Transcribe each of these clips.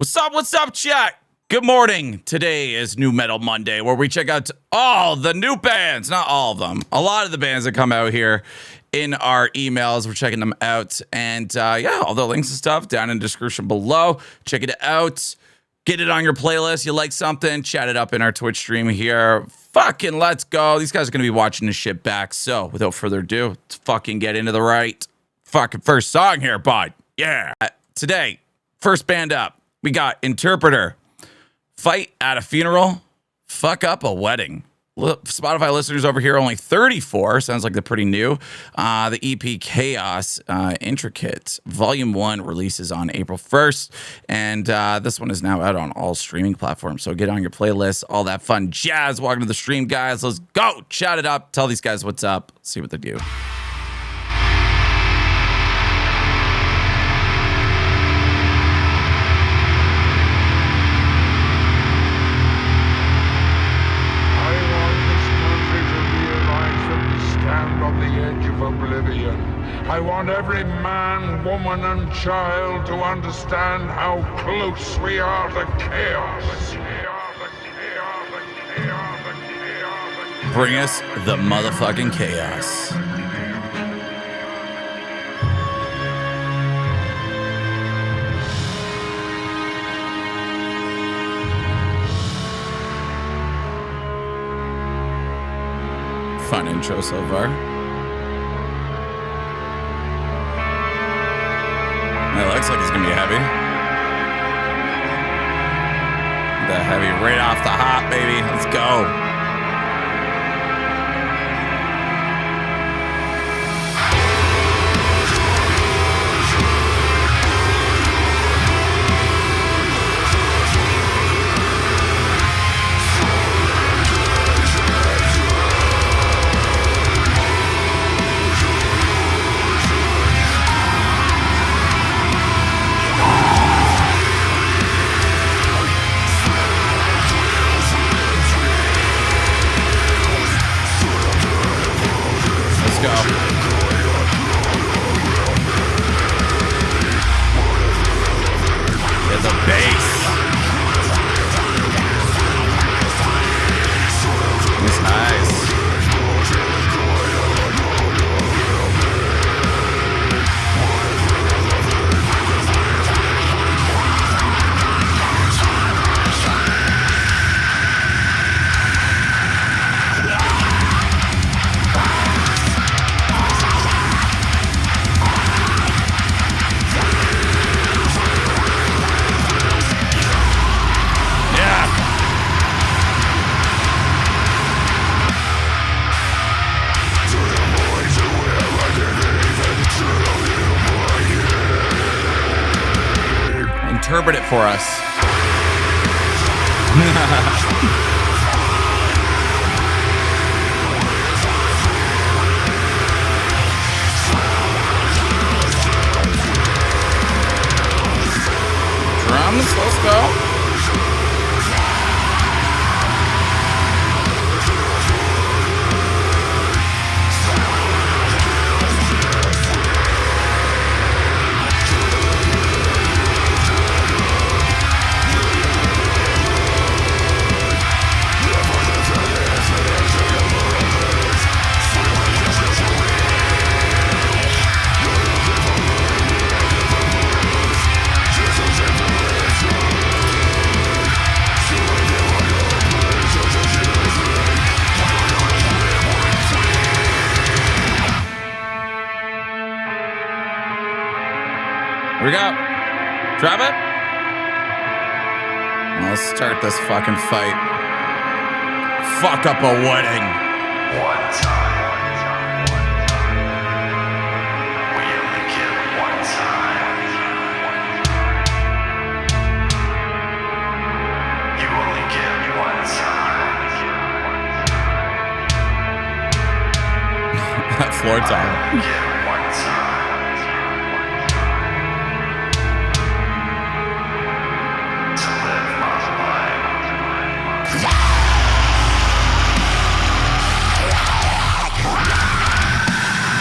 What's up, chat? Good morning. Today is New Metal Monday, where we check out all the new bands. Not all of them. A lot of the bands that come out here in our emails. We're checking them out. And yeah, all the links and stuff down in the description below. Check it out. Get it on your playlist. You like something, chat it up in our Twitch stream here. Fucking let's go. These guys are going to be watching this shit back. So without further ado, let's fucking get into the right fucking first song here, bud. Yeah. Today, first band up. We got Interpreter, Fight at a Funeral, Fuck Up a Wedding. Spotify listeners over here, only 34. Sounds like they're pretty new. The EP Chaos Intricate Volume 1 releases on April 1st. And this one is now out on all streaming platforms. So get on your playlist, all that fun jazz. Welcome to the stream, guys. Let's go. Chat it up. Tell these guys what's up. See what they do. I want every man, woman, and child to understand how close we are to chaos. Bring us the motherfucking chaos. Fun intro so far. It looks like it's gonna be heavy. The heavy right off the hop, baby. Let's go. Interpret it for us. Drums, let's go. Here we go. Drop it. Let's start this fucking fight. Fuck up a wedding. One time. We only get one time. You only get one time. That floor time. Get one time.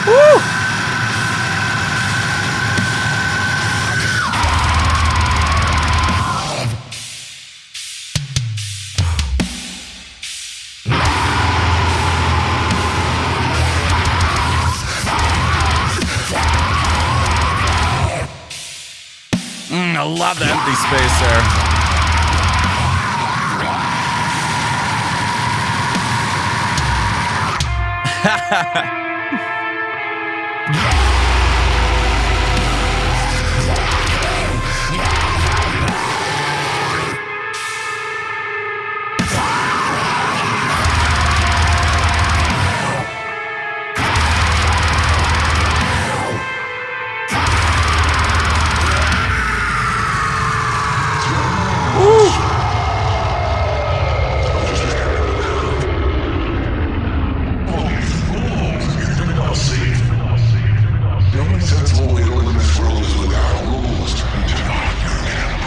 Woo! I love the empty space there.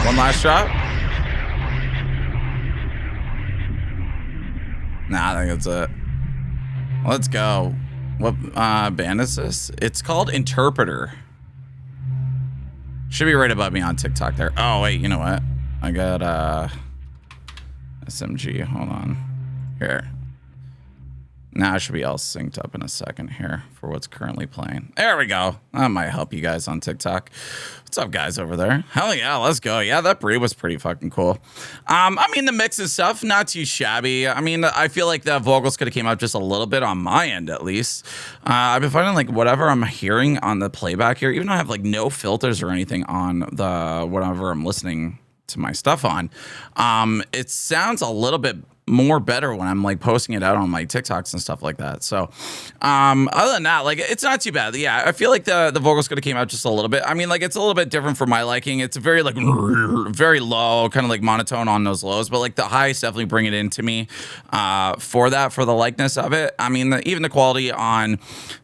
One last shot? Nah, I think that's it. Let's go. What band is this? It's called Interpreter. Should be right above me on TikTok there. Oh, wait, you know what? I got SMG. Hold on. Here. Now I should be all synced up in a second here for what's currently playing. There we go. That might help you guys on TikTok. What's up, guys over there? Hell yeah, let's go. Yeah, that breed was pretty fucking cool. I mean, the mix and stuff, not too shabby. I mean, I feel like the vocals could have came up just a little bit on my end, at least. I've been finding like whatever I'm hearing on the playback here, even though I have like no filters or anything on the whatever I'm listening to my stuff on, it sounds a little bit more better when I'm like posting it out on my TikToks and stuff like that. So other than that, like it's not too bad. Yeah, I feel like the vocals could have came out just a little bit. I mean, like it's a little bit different for my liking. It's very like very low, kind of like monotone on those lows, but like the highs definitely bring it into me for the likeness of it. I mean, even the quality on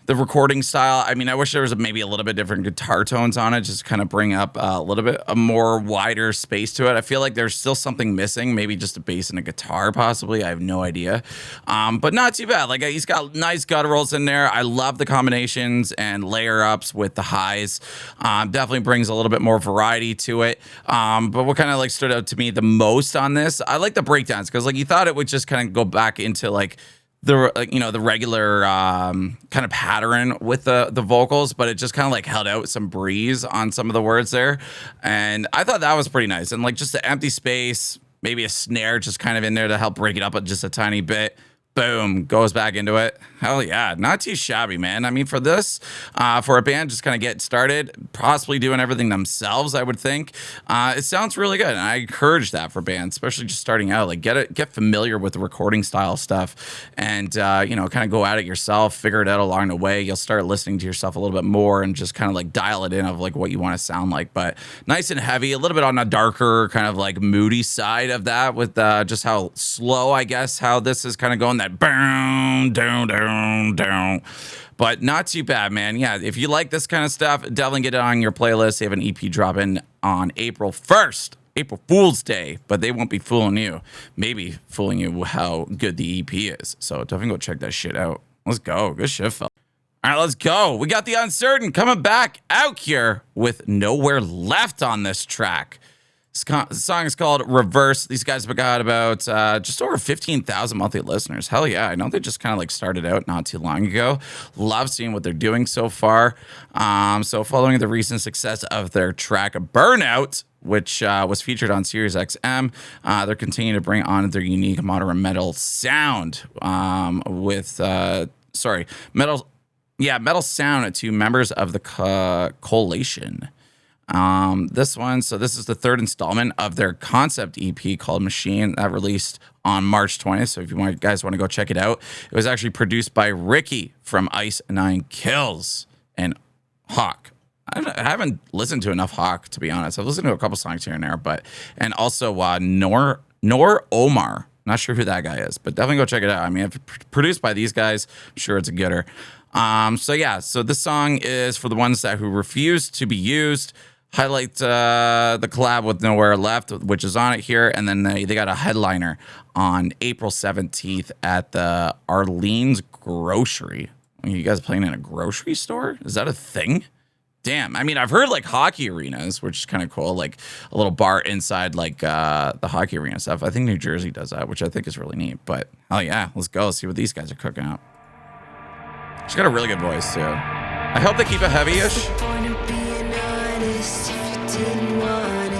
the recording style. I mean, I wish there was maybe a little bit different guitar tones on it, just to kind of bring up a little bit a more wider space to it. I feel like there's still something missing, maybe just a bass and a guitar possibly. I have no idea. But not too bad. Like he's got nice gutturals in there. I love the combinations and layer ups with the highs. Definitely brings a little bit more variety to it. But what kind of like stood out to me the most on this, I like the breakdowns because like you thought it would just kind of go back into like the regular kind of pattern with the vocals, but it just kind of like held out some breeze on some of the words there, and I thought that was pretty nice. And like just the empty space, maybe a snare just kind of in there to help break it up just a tiny bit. Boom, goes back into it. Hell yeah, not too shabby, man. I mean, for this, for a band just kind of get started, possibly doing everything themselves, I would think. It sounds really good, and I encourage that for bands, especially just starting out. Like, get familiar with the recording style stuff, and kind of go at it yourself, figure it out along the way. You'll start listening to yourself a little bit more, and just kind of like dial it in of like what you want to sound like. But nice and heavy, a little bit on the darker, kind of like moody side of that, with just how slow, I guess, how this is kind of going. That down, down. But not too bad, man. Yeah, if you like this kind of stuff, definitely get it on your playlist. They have an EP dropping on April 1st, April Fool's Day, but they won't be fooling you. Maybe fooling you how good the EP is. So definitely go check that shit out. Let's go. Good shit, fella. All right, let's go. We got the Uncertain coming back out here with Nowhere Left on this track. The song is called Reverse. These guys have got about just over 15,000 monthly listeners. Hell yeah. I know they just kind of like started out not too long ago. Love seeing what they're doing so far. So following the recent success of their track Burnout, which was featured on Sirius XM, they're continuing to bring on their unique modern metal sound metal sound to members of the Coalition. This is the third installment of their concept EP called Machine that released on March 20th. So if you guys want to go check it out, it was actually produced by Ricky from Ice 9 Kills and Hawk. I haven't listened to enough Hawk, to be honest. I've listened to a couple songs here and there, and also Nor Omar. Not sure who that guy is, but definitely go check it out. I mean, if produced by these guys, I'm sure it's a gooder. So this song is for the ones who refuse to be used. Highlight the collab with Nowhere Left, which is on it here, and then they got a headliner on April 17th at the Arlene's Grocery. Are you guys playing in a grocery store? Is that a thing? Damn. I mean, I've heard like hockey arenas, which is kind of cool, like a little bar inside like the hockey arena stuff. I think New Jersey does that, which I think is really neat. But hell yeah, let's go see what these guys are cooking up. She's got a really good voice too. I hope they keep it heavy-ish. If you didn't want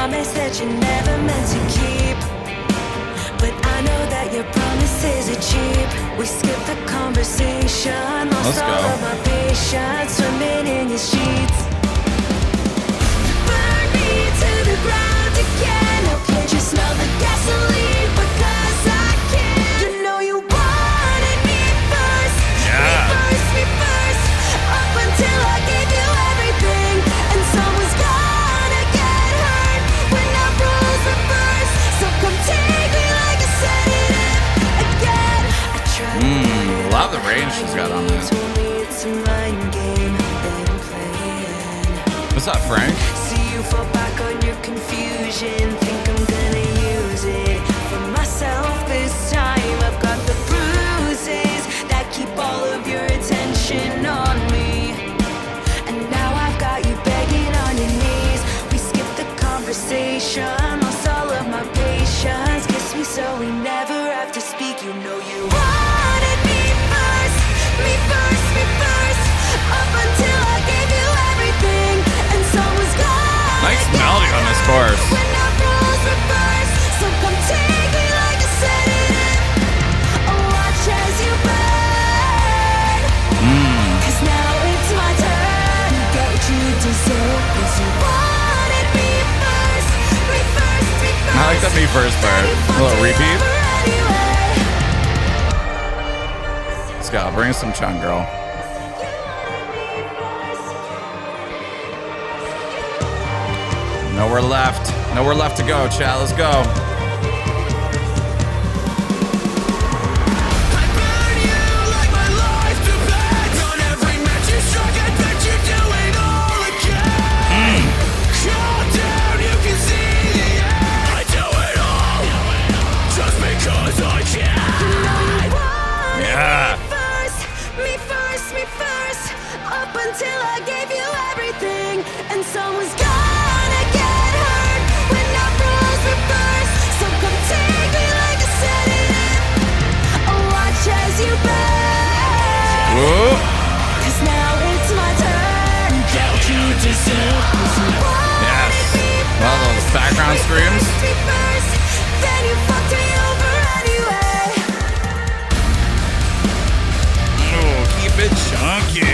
promise that you never meant to keep. But I know that your promises are cheap. We skipped the conversation. Let's Lost all go. of my patience, swimming in your sheets. Burn me to the ground again. Oh, can't you smell the gasoline? Because I can. You know you wanted me first. Me first. Up until I gave you everything. And someone's gonna get hurt when our roles reverse. So come take me like I said it again. I tried to run it Love the all range she's got on You that. told me it's a mind game that I'm playing. What's up, Frank? See you fall back on your confusion. Think I'm gonna use it for myself this time. I've got the bruises that keep all of your attention on me. And now I've got you begging on your knees. We skipped the conversation, lost all of my patience. Kiss me so we never have to speak. You know you wanted me first. Me first, me first. Up until I gave you everything. And someone's gonna Nice melody on this chorus. when our roles reverse. So come take me like I said it. Watch as you burn. 'Cause now it's my turn. Get what you deserve. 'Cause you wanted me first. Me first, me first. I like the me first part. A little repeat. Let's go. Bring us some chunk, girl. Nowhere left. Nowhere left to go, chat. Let's go. Yeah. Me first, up until I gave you everything. And someone's gonna get hurt when our roles reverse. So come take me like I said it. Watch as you burn. Whoa. 'Cause now it's my turn. Get what you deserve. 'Cause you wanted Yes. me Love those first. background Me screams. first, me first. Then you fucked me over anyway. Oh, keep it chunky.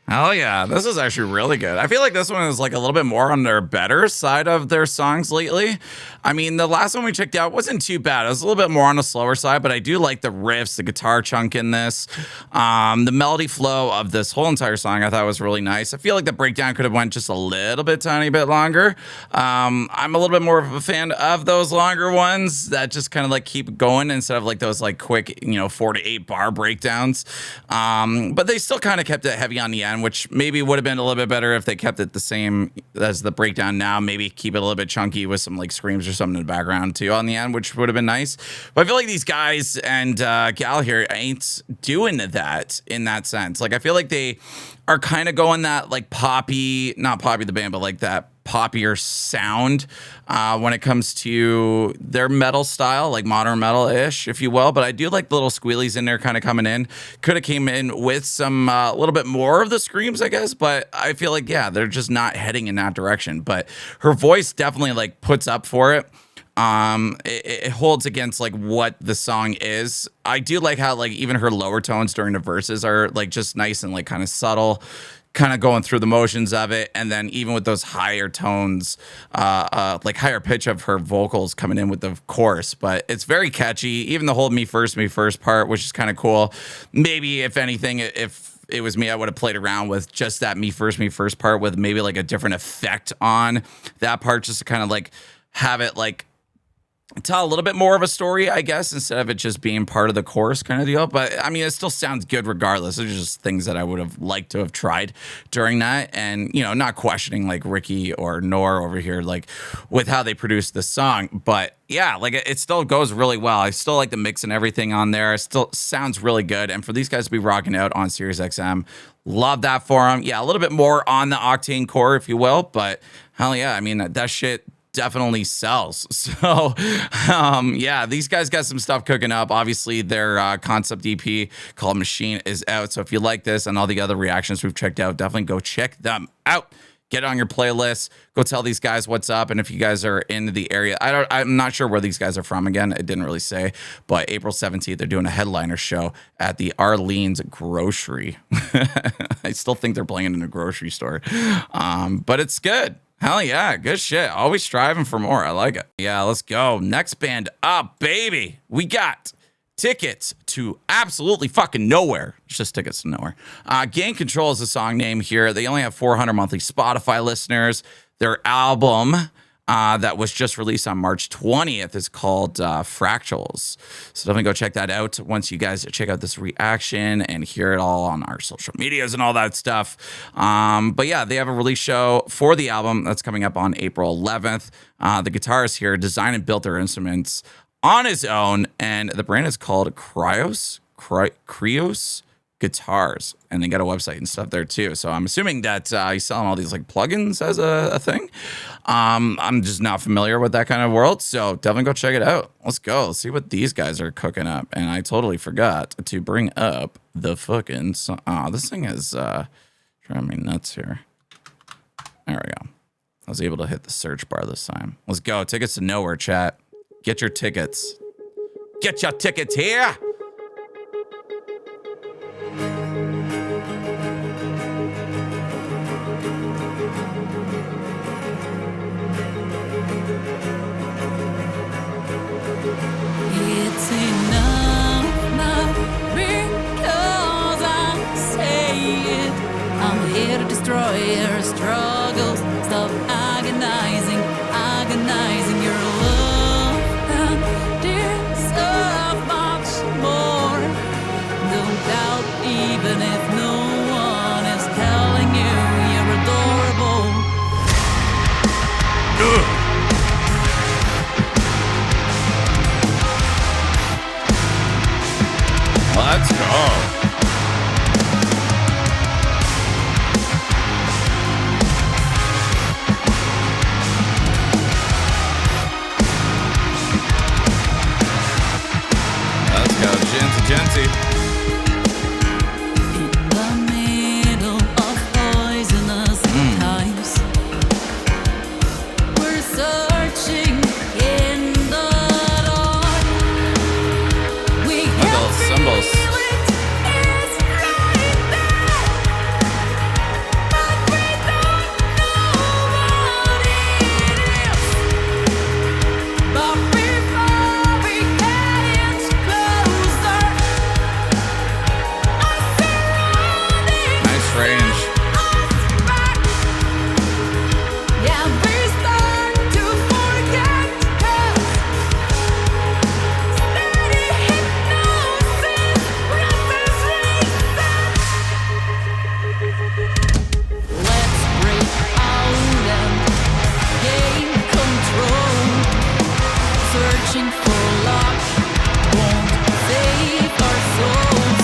Hell yeah, this is actually really good. I feel like this one is like a little bit more on their better side of their songs lately. I mean, the last one we checked out wasn't too bad. It was a little bit more on the slower side, but I do like the riffs, the guitar chunk in this. The melody flow of this whole entire song I thought was really nice. I feel like the breakdown could have went just a little bit, tiny bit longer. I'm a little bit more of a fan of those longer ones that just kind of like keep going instead of like those like quick, 4 to 8 bar breakdowns. But they still kind of kept it heavy on the end, which maybe would have been a little bit better if they kept it the same as the breakdown now. Maybe keep it a little bit chunky with some like screams or something in the background too on the end, which would have been nice. But I feel like these guys and gal here ain't doing that in that sense. Like I feel like they are kind of going that like poppy, not Poppy the band, but like that poppier sound when it comes to their metal style, like modern metal-ish, if you will. But I do like the little squealies in there kind of coming in. Could have came in with some a little bit more of the screams, I guess. But I feel like, yeah, they're just not heading in that direction. But her voice definitely like puts up for it. It holds against like what the song is. I do like how like even her lower tones during the verses are like just nice and like kind of subtle, kind of going through the motions of it. And then even with those higher tones, like higher pitch of her vocals coming in with the chorus, but it's very catchy. Even the whole me first part, which is kind of cool. Maybe if anything, if it was me, I would have played around with just that me first part with maybe like a different effect on that part, just to kind of like have it like tell a little bit more of a story, I guess, instead of it just being part of the chorus kind of deal. But I mean, it still sounds good regardless. There's just things that I would have liked to have tried during that. And, not questioning like Ricky or Nor over here, like with how they produced the song. But yeah, like it still goes really well. I still like the mix and everything on there. It still sounds really good. And for these guys to be rocking out on Sirius XM, love that for them. Yeah, a little bit more on the octane core, if you will. But hell yeah, I mean, that shit definitely sells. So, yeah, these guys got some stuff cooking up. Obviously, their concept EP called Machine is out. So if you like this and all the other reactions we've checked out, definitely go check them out. Get it on your playlist. Go tell these guys what's up. And if you guys are in the area, I'm not sure where these guys are from. Again, it didn't really say. But April 17th, they're doing a headliner show at the Arlene's Grocery. I still think they're playing in a grocery store. But it's good. Hell yeah, good shit. Always striving for more. I like it. Yeah, let's go. Next band up, baby. We got tickets to absolutely fucking nowhere. It's just tickets to nowhere. Gain Control is the song name here. They only have 400 monthly Spotify listeners. Their album that was just released on March 20th is called Fractals. So definitely go check that out once you guys check out this reaction and hear it all on our social medias and all that stuff. But yeah, they have a release show for the album that's coming up on April 11th. The guitarist here designed and built their instruments on his own, and the brand is called Krios Guitars, and they got a website and stuff there too. So I'm assuming that he's selling all these like plugins as a thing. I'm just not familiar with that kind of world, so definitely go check it out. Let's go. Let's see what these guys are cooking up. And I totally forgot to bring up the fucking this thing is driving me nuts here. There we go. I was able to hit the search bar this time. Let's go. Tickets to nowhere, chat. Get your tickets. Get your tickets here. It's enough now because I say it. I'm here to destroy your struggles. Stop agonizing your love and deserve much more. No doubt, even if no one is telling you you're adorable. Let's go. Genty. In the middle of poisonous times, we're searching in the dark. We can symbols. feel it is right there, but we don't know what it is. But before we get inch closer, Nice range. yeah, we start to forget 'cause steady hypnosis, breath is racing. Let's break out and gain control. Searching for luck won't save our souls.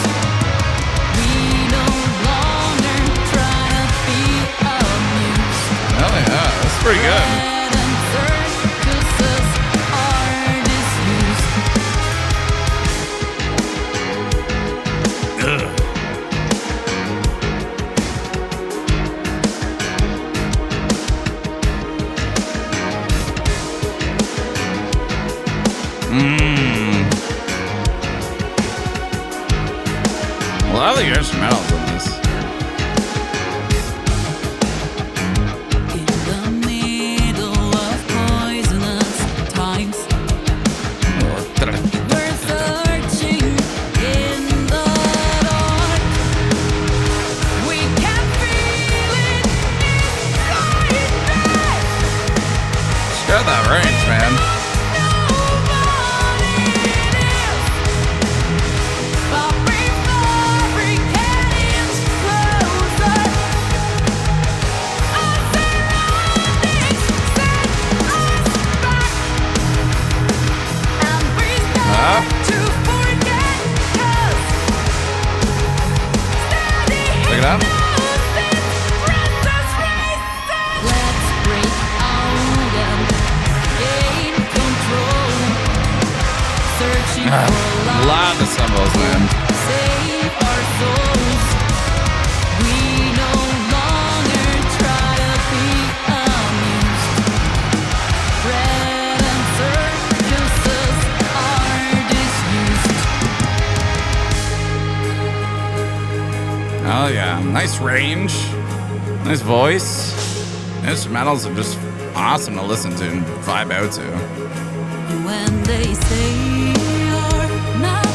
We no longer try to be amused. Hell yeah, that's pretty good. Bread and circuses are disused. A lot of the instrumentals in this. In the middle of poisonous times, we're searching in the dark. We can feel it, it's right there. Got that range, man. Check it out. Let's break out and Love the cymbals, man. Save our souls. We no longer try to be amused. Red and circuses are disused. Oh yeah, nice range, nice voice. Instrumentals are just awesome to listen to and vibe out to. When they say you're not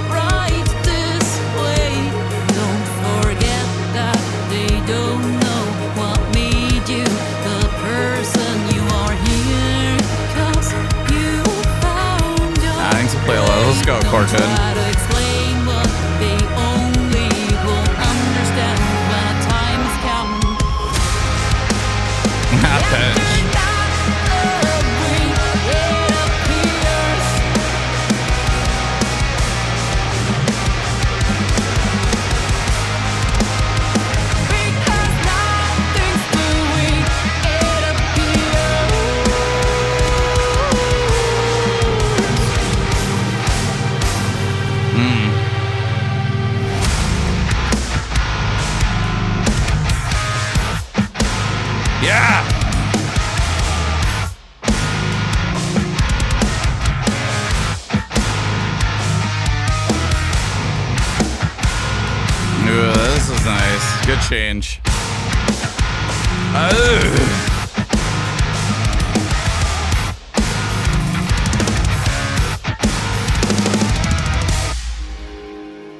right this way, don't forget that they don't know what made you the person you are here. 'Cause you found your I think to play a little. Let's go, Don't Corton. try to explain what they only will understand when a time has come. Half pitch. Yeah. Ooh, this is nice. Good change. Oh.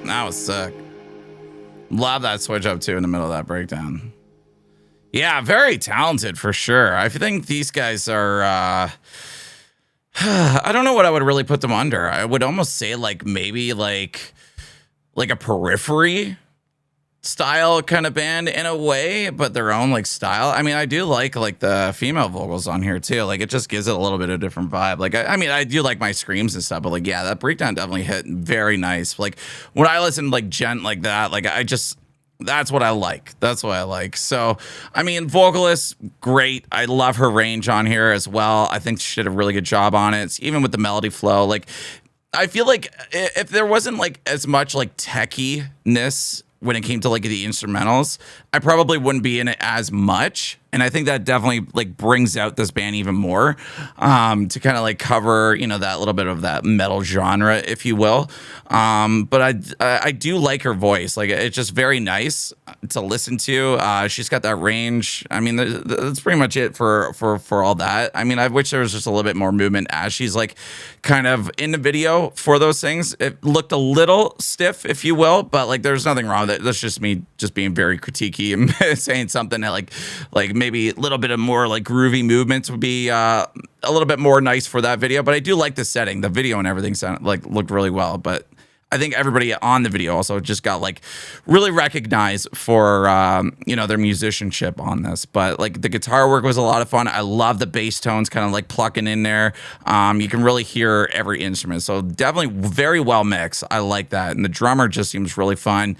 That was sick. Love that switch up too in the middle of that breakdown. Yeah, very talented for sure. I think these guys are I don't know what I would really put them under. I would almost say like maybe like a Periphery style kind of band in a way, but their own like style. I mean, I do like the female vocals on here too. Like it just gives it a little bit of a different vibe. Like I mean, I do like my screams and stuff, but like yeah, that breakdown definitely hit very nice. Like when I listen to like gent like that, like that's what I like. That's what I like. So, I mean, vocalist, great. I love her range on here as well. I think she did a really good job on it. Even with the melody flow, like I feel like if there wasn't like as much like techiness when it came to like the instrumentals, I probably wouldn't be in it as much. And I think that definitely like brings out this band even more to kind of like cover, you know, that little bit of that metal genre, if you will. But I do like her voice. Like it's just very nice to listen to. She's got that range. I mean, that's pretty much it for all that. I mean, I wish there was just a little bit more movement as she's like kind of in the video for those things. It looked a little stiff, if you will, but like there's nothing wrong with it. That's just me just being very critiquey and saying something that like maybe a little bit of more like groovy movements would be a little bit more nice for that video. But I do like the setting, the video and everything sounded like looked really well. But I think everybody on the video also just got like really recognized for you know, their musicianship on this. But like the guitar work was a lot of fun. I love the bass tones kind of like plucking in there. You can really hear every instrument. So definitely very well mixed. I like that. And the drummer just seems really fun.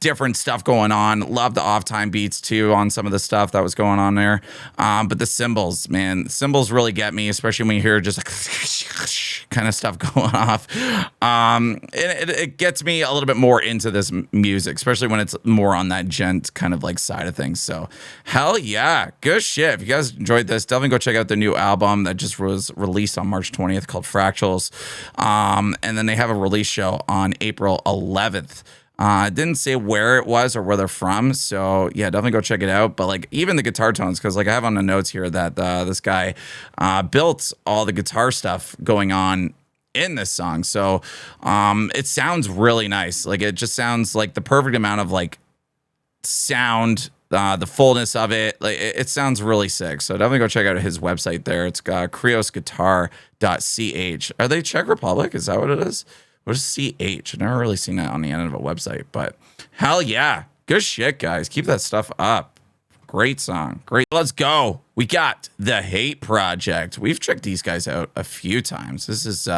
Different stuff going on. Love the off-time beats too on some of the stuff that was going on there. But the cymbals, man, cymbals really get me, especially when you hear just like kind of stuff going off. It gets me a little bit more into this music, especially when it's more on that gent kind of like side of things. So hell yeah, good shit. If you guys enjoyed this, definitely go check out the new album that just was released on March 20th called Fractals. And then they have a release show on April 11th. Didn't say where it was or where they're from, so yeah, definitely go check it out. But like even the guitar tones, because like I have on the notes here that this guy built all the guitar stuff going on in this song, so it sounds really nice. Like it just sounds like the perfect amount of like sound, the fullness of it. Like it sounds really sick. So definitely go check out his website there. It's kriosguitar.ch. Are they Czech Republic? Is that what it is? What is CH? I've never really seen that on the end of a website, but hell yeah. Good shit, guys. Keep that stuff up. Great song. Great. Let's go. We got The Hate Project. We've checked these guys out a few times. This is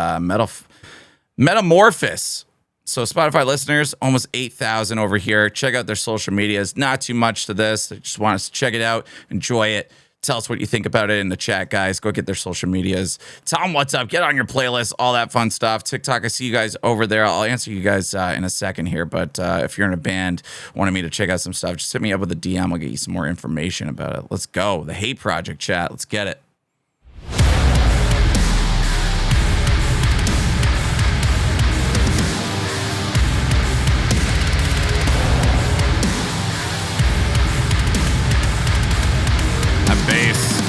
Metamorphosis. So Spotify listeners, almost 8,000 over here. Check out their social medias. Not too much to this. I just want us to check it out, enjoy it. Tell us what you think about it in the chat, guys. Go get their social medias. Tell them what's up. Get on your playlist, all that fun stuff. TikTok, I see you guys over there. I'll answer you guys in a second here. But if you're in a band, wanting me to check out some stuff, just hit me up with a DM. I'll get you some more information about it. Let's go. The Hate Project chat. Let's get it. Bass.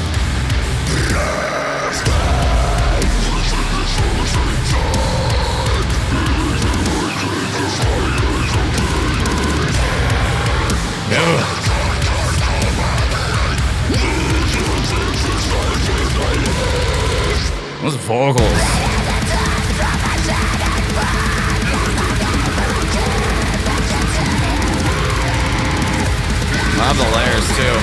Those vocals. Love the layers too.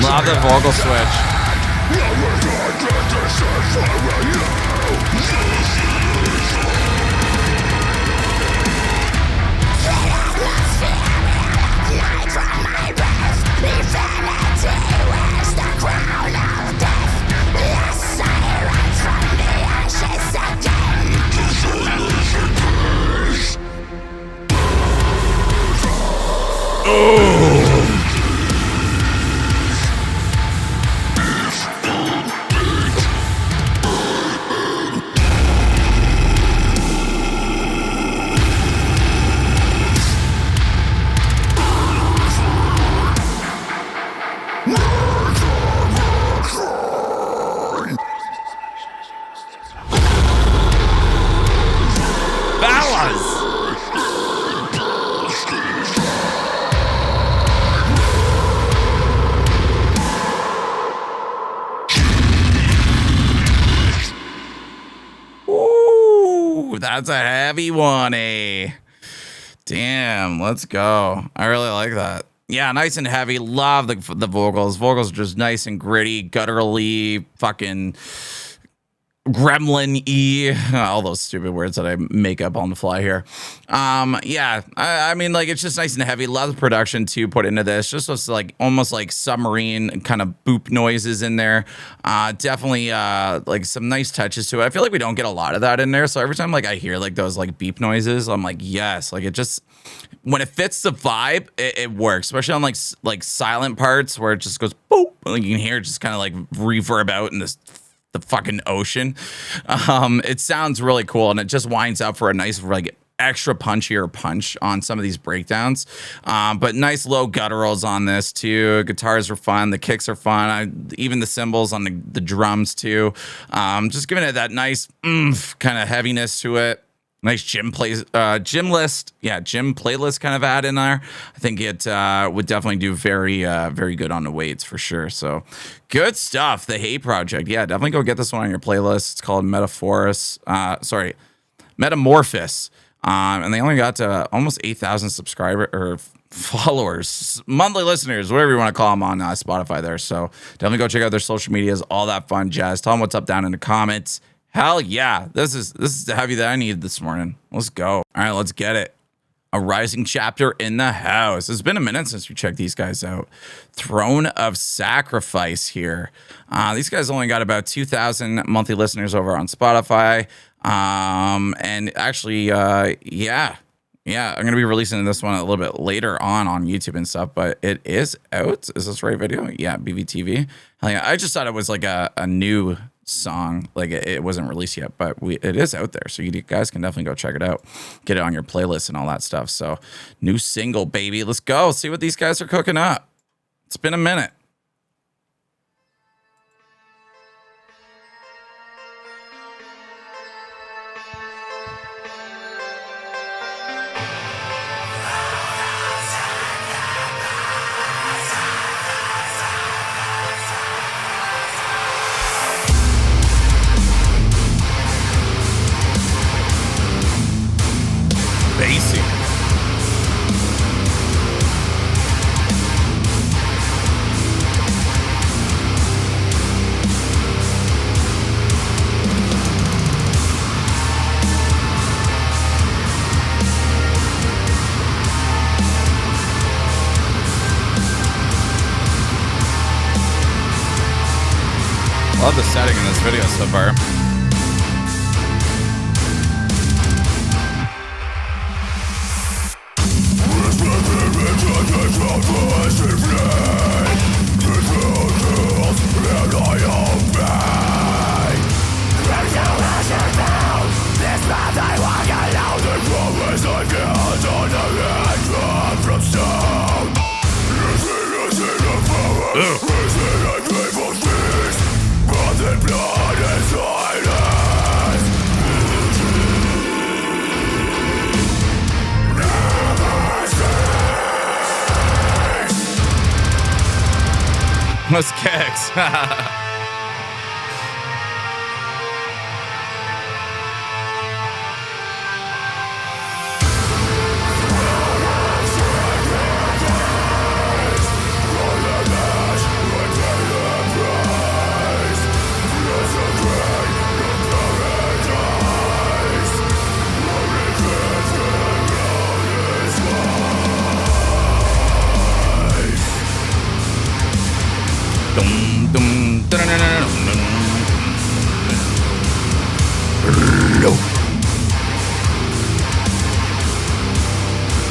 Love the vocal switch. That's a heavy one, eh? Damn, let's go. I really like that. Yeah, nice and heavy. Love the vocals. Vocals are just nice and gritty, gutturally, fucking gremlin-y. All those stupid words that I make up on the fly here. Yeah, I mean, like, it's just nice and heavy. Love the production, too, put into this. Just was like almost like submarine kind of boop noises in there. Definitely like some nice touches to it. I feel like we don't get a lot of that in there. So every time like I hear like those like beep noises, I'm like, yes, like it just, when it fits the vibe, it works, especially on like silent parts where it just goes boop. Like you can hear it just kind of like reverb out in the fucking ocean. It sounds really cool, and it just winds up for a nice like extra punchier punch on some of these breakdowns. But nice low gutturals on this too. Guitars are fun, the kicks are fun. Even the cymbals on the drums too. Just giving it that nice kind of heaviness to it. Nice gym playlist kind of add in there. I think it would definitely do very, very good on the weights for sure. So good stuff. The Hate Project. Yeah, definitely go get this one on your playlist. It's called Metamorphosis. And they only got to almost 8,000 subscribers or followers, monthly listeners, whatever you want to call them on Spotify there. So definitely go check out their social medias, all that fun jazz. Tell them what's up down in the comments. Hell yeah. This is the heavy that I needed this morning. Let's go. All right, let's get it. A rising chapter in the house. It's been a minute since we checked these guys out. Throne of Sacrifice here. These guys only got about 2,000 monthly listeners over on Spotify. And actually, yeah, I'm going to be releasing this one a little bit later on YouTube and stuff, but it is out. Is this the right video? Yeah, BVTV. Hell yeah. I just thought it was like a new song, like it wasn't released yet, but it is out there, so you guys can definitely go check it out, get it on your playlist and all that stuff. So new single, baby. Let's go see what these guys are cooking up. It's been a minute. Bassy. Love the setting in this video so far. Let's kicks.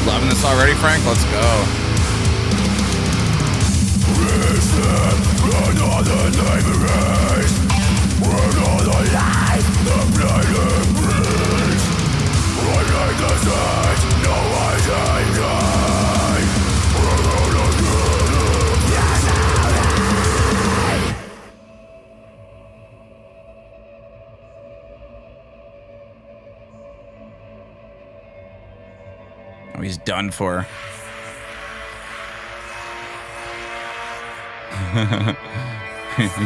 Loving this already, Frank? Let's go. Oh, he's done for.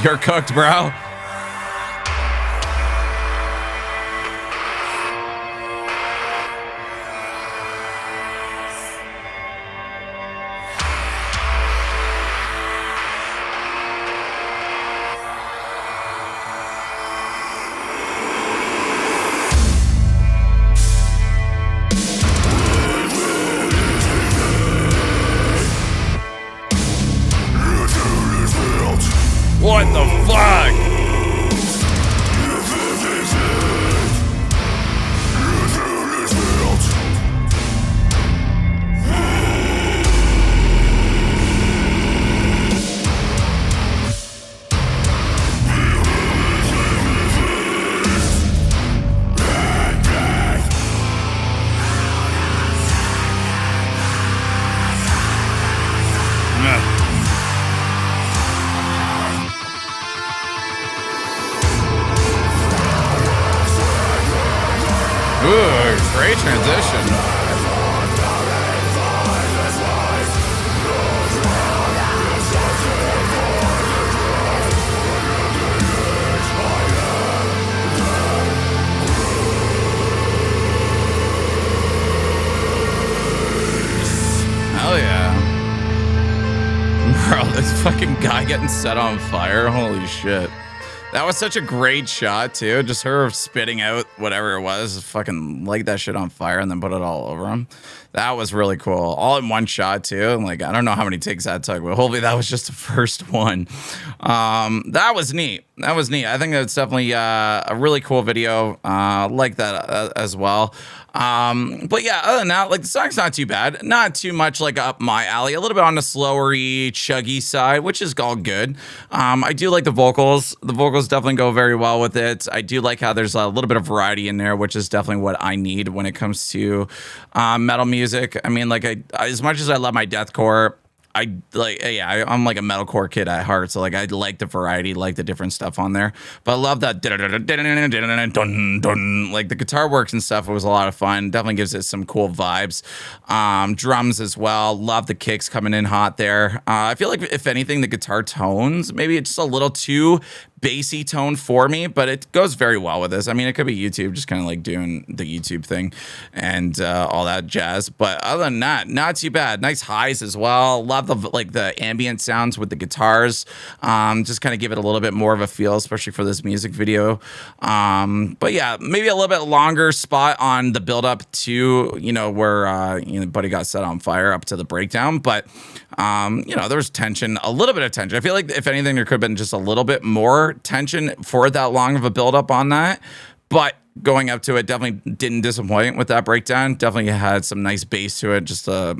You're cooked, bro. What the fuck? Ooh, great transition. Hell yeah. Bro, this fucking guy getting set on fire. Holy shit. That was such a great shot too. Just her spitting out whatever it was, fucking light that shit on fire and then put it all over him. That was really cool. All in one shot too. And like, I don't know how many takes that took, but hopefully that was just the first one. That was neat. That was neat. I think that's definitely a really cool video. Like that as well. But yeah, other than that, like the song's not too bad. Not too much like up my alley. A little bit on the slowery, chuggy side, which is all good. I do like the vocals. The vocals definitely go very well with it. I do like how there's a little bit of variety in there, which is definitely what I need when it comes to metal music. I mean, like as much as I love my deathcore, I'm like a metalcore kid at heart, so like I like the variety, like the different stuff on there. But I love that like the guitar works and stuff. It was a lot of fun. Definitely gives it some cool vibes. Drums as well. Love the kicks coming in hot there. I feel like if anything, the guitar tones maybe it's just a little too bassy tone for me, but it goes very well with this. I mean, it could be YouTube just kind of like doing the YouTube thing and all that jazz. But other than that, not too bad. Nice highs as well. Love the ambient sounds with the guitars. Just kind of give it a little bit more of a feel, especially for this music video. But yeah, maybe a little bit longer spot on the build up to, where, Buddy got set on fire up to the breakdown. But, there was tension, a little bit of tension. I feel like if anything, there could have been just a little bit more tension for that long of a build up on that. But going up to it definitely didn't disappoint with that breakdown. Definitely had some nice bass to it. Just a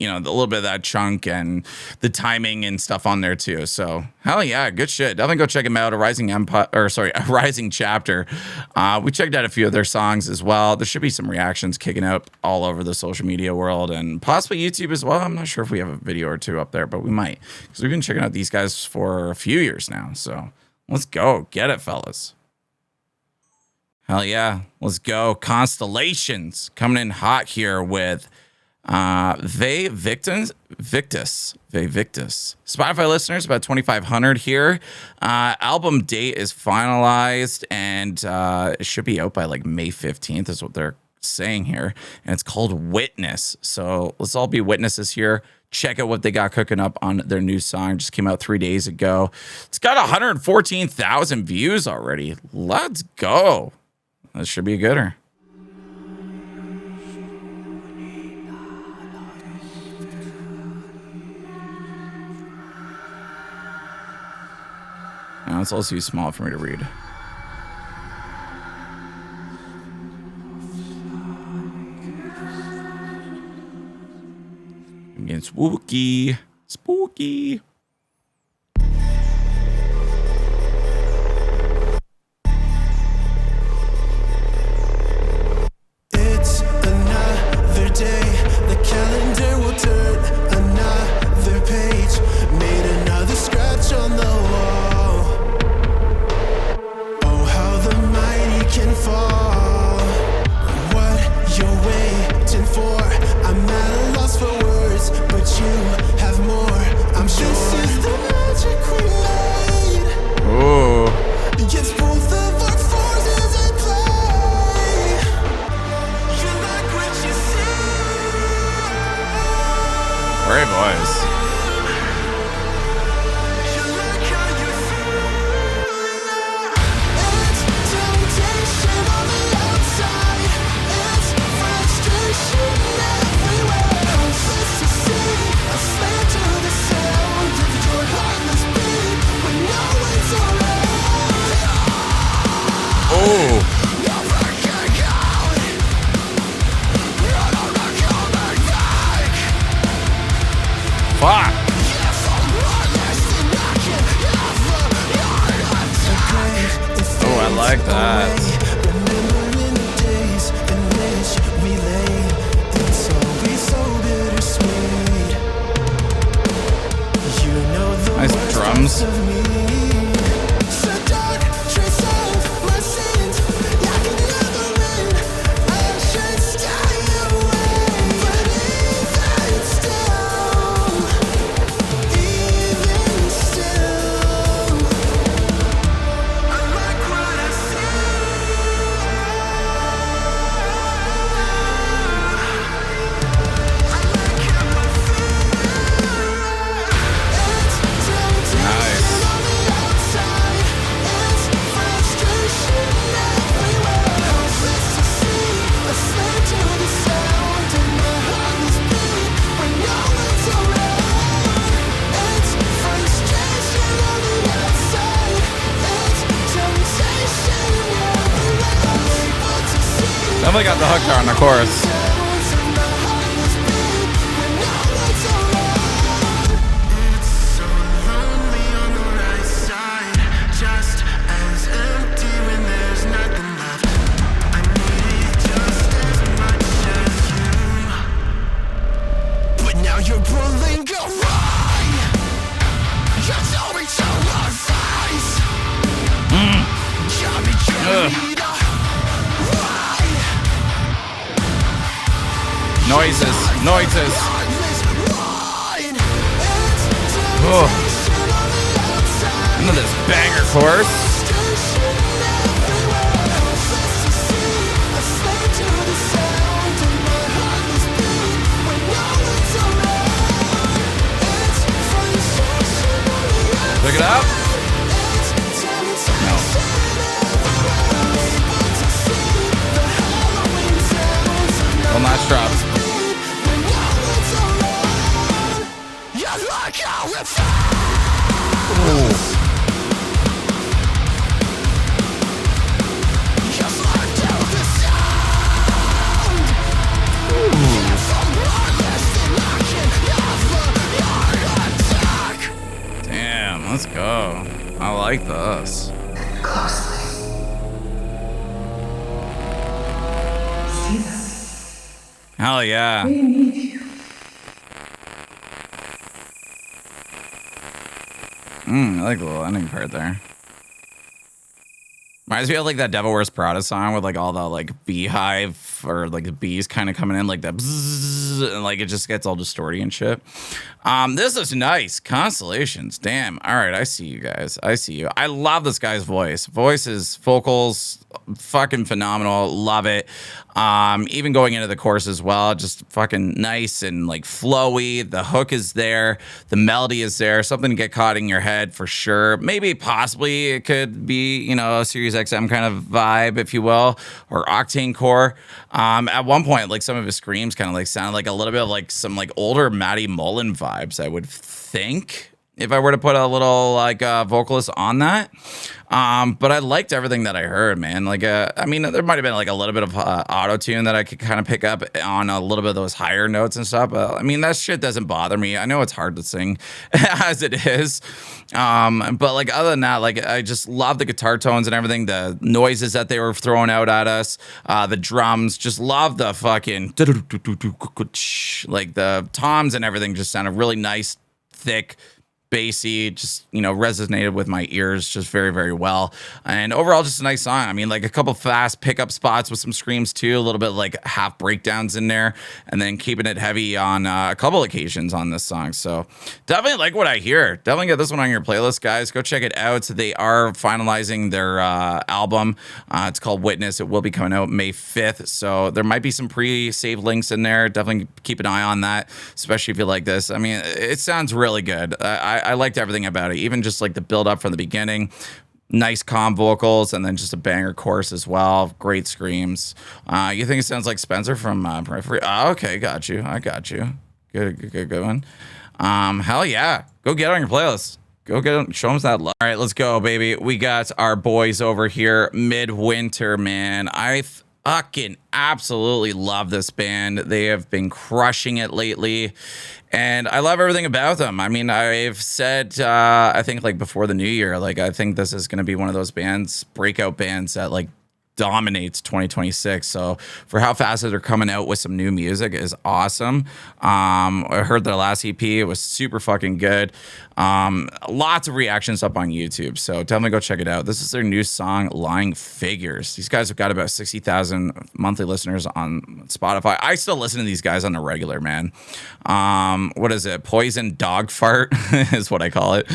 little bit of that chunk and the timing and stuff on there too. So hell yeah, good shit. Definitely go check them out. A Rising Chapter. We checked out a few of their songs as well. There should be some reactions kicking out all over the social media world and possibly YouTube as well. I'm not sure if we have a video or two up there, but we might, because we've been checking out these guys for a few years now. So let's go. Get it, fellas. Hell yeah. Let's go. Constellations coming in hot here with Vae Victis. Spotify listeners, about 2,500 here. Album date is finalized and it should be out by like May 15th is what they're saying here. And it's called Witness. So let's all be witnesses here. Check out what they got cooking up on their new song. Just came out 3 days ago. It's got 114,000 views already. Let's go. This should be a gooder. No, it's also too small for me to read. I'm getting spooky. Spooky. It's another day. The calendar will turn another page. Made another scratch on the wall. Oh, how the mighty can fall. What you're waiting for? I'm at a loss for words, but you have more. I'm sure this is the magic we made. Oh. Against both of our forces at play. You like what you see. Great voice. You like how you feel. It's temptation on the outside. It's frustration everywhere. I'm supposed to see a slant to the sound of your heartless beat when no one's around. Oh. Fuck. Oh, I like that. Remembering the days in which we lay, it's always so bittersweet. You know the Nice worst drums. parts of me. So dark, trace of my sins. I can never win. I should stay away. But even still, I like what I see. I like how I feel. It's temptation Nice. on Definitely got the hook on the chorus. Noises. Oh. Into this banger chorus. Pick it up. No. One last drop. Damn, let's go. I like this. Closely. See them. Hell yeah. We need you. I like the little ending part there. Reminds me of like that Devil Wears Prada song with like all the like beehive or like the bees kind of coming in like that bzzz, and like it just gets all distorty and shit. This is nice. Constellations. Damn. All right, I see you guys. I see you. I love this guy's voice. Voices, vocals, fucking phenomenal. Love it. Even going into the chorus as well, just fucking nice and like flowy. The hook is there, the melody is there, something to get caught in your head for sure. Maybe possibly it could be, you know, a Sirius XM kind of vibe, if you will, or Octane Core. At one point, like some of his screams kind of like sounded like a little bit of like some like older Matty Mullen vibes, I would think, if I were to put a little like vocalist on that. But I liked everything that I heard, man. Like, I mean, there might have been like a little bit of auto tune that I could kind of pick up on a little bit of those higher notes and stuff. But I mean, that shit doesn't bother me. I know it's hard to sing as it is. But like, other than that, like, I just love the guitar tones and everything, the noises that they were throwing out at us, the drums, just love the fucking like the toms and everything just sounded really nice, thick, bassy, just, you know, resonated with my ears just very, very well. And overall, just a nice song. I mean, like a couple fast pickup spots with some screams too, a little bit like half breakdowns in there, and then keeping it heavy on a couple occasions on this song. So definitely like what I hear. Definitely get this one on your playlist, guys. Go check it out. They are finalizing their album. It's called Witness. It will be coming out May 5th. So there might be some pre-save links in there. Definitely keep an eye on that, especially if you like this. I mean, it sounds really good. I liked everything about it, even just like the build up from the beginning. Nice calm vocals, and then just a banger chorus as well. Great screams. You think it sounds like Spencer from Periphery? Oh, okay, got you. I got you. Good one. Hell yeah. Go get it on your playlist. Go get it. Show them that love. All right, let's go, baby. We got our boys over here. Midwinter, man. I fucking absolutely love this band. They have been crushing it lately, and I love everything about them. I mean, I've said, I think like before the new year, like I think this is going to be one of those bands, breakout bands that like dominates 2026. So for how fast they're coming out with some new music is awesome. I heard their last EP. It was super fucking good. Lots of reactions up on YouTube. So definitely go check it out. This is their new song, Lying Figures. These guys have got about 60,000 monthly listeners on Spotify. I still listen to these guys on a regular, man. What is it? Poison Dog Fart is what I call it.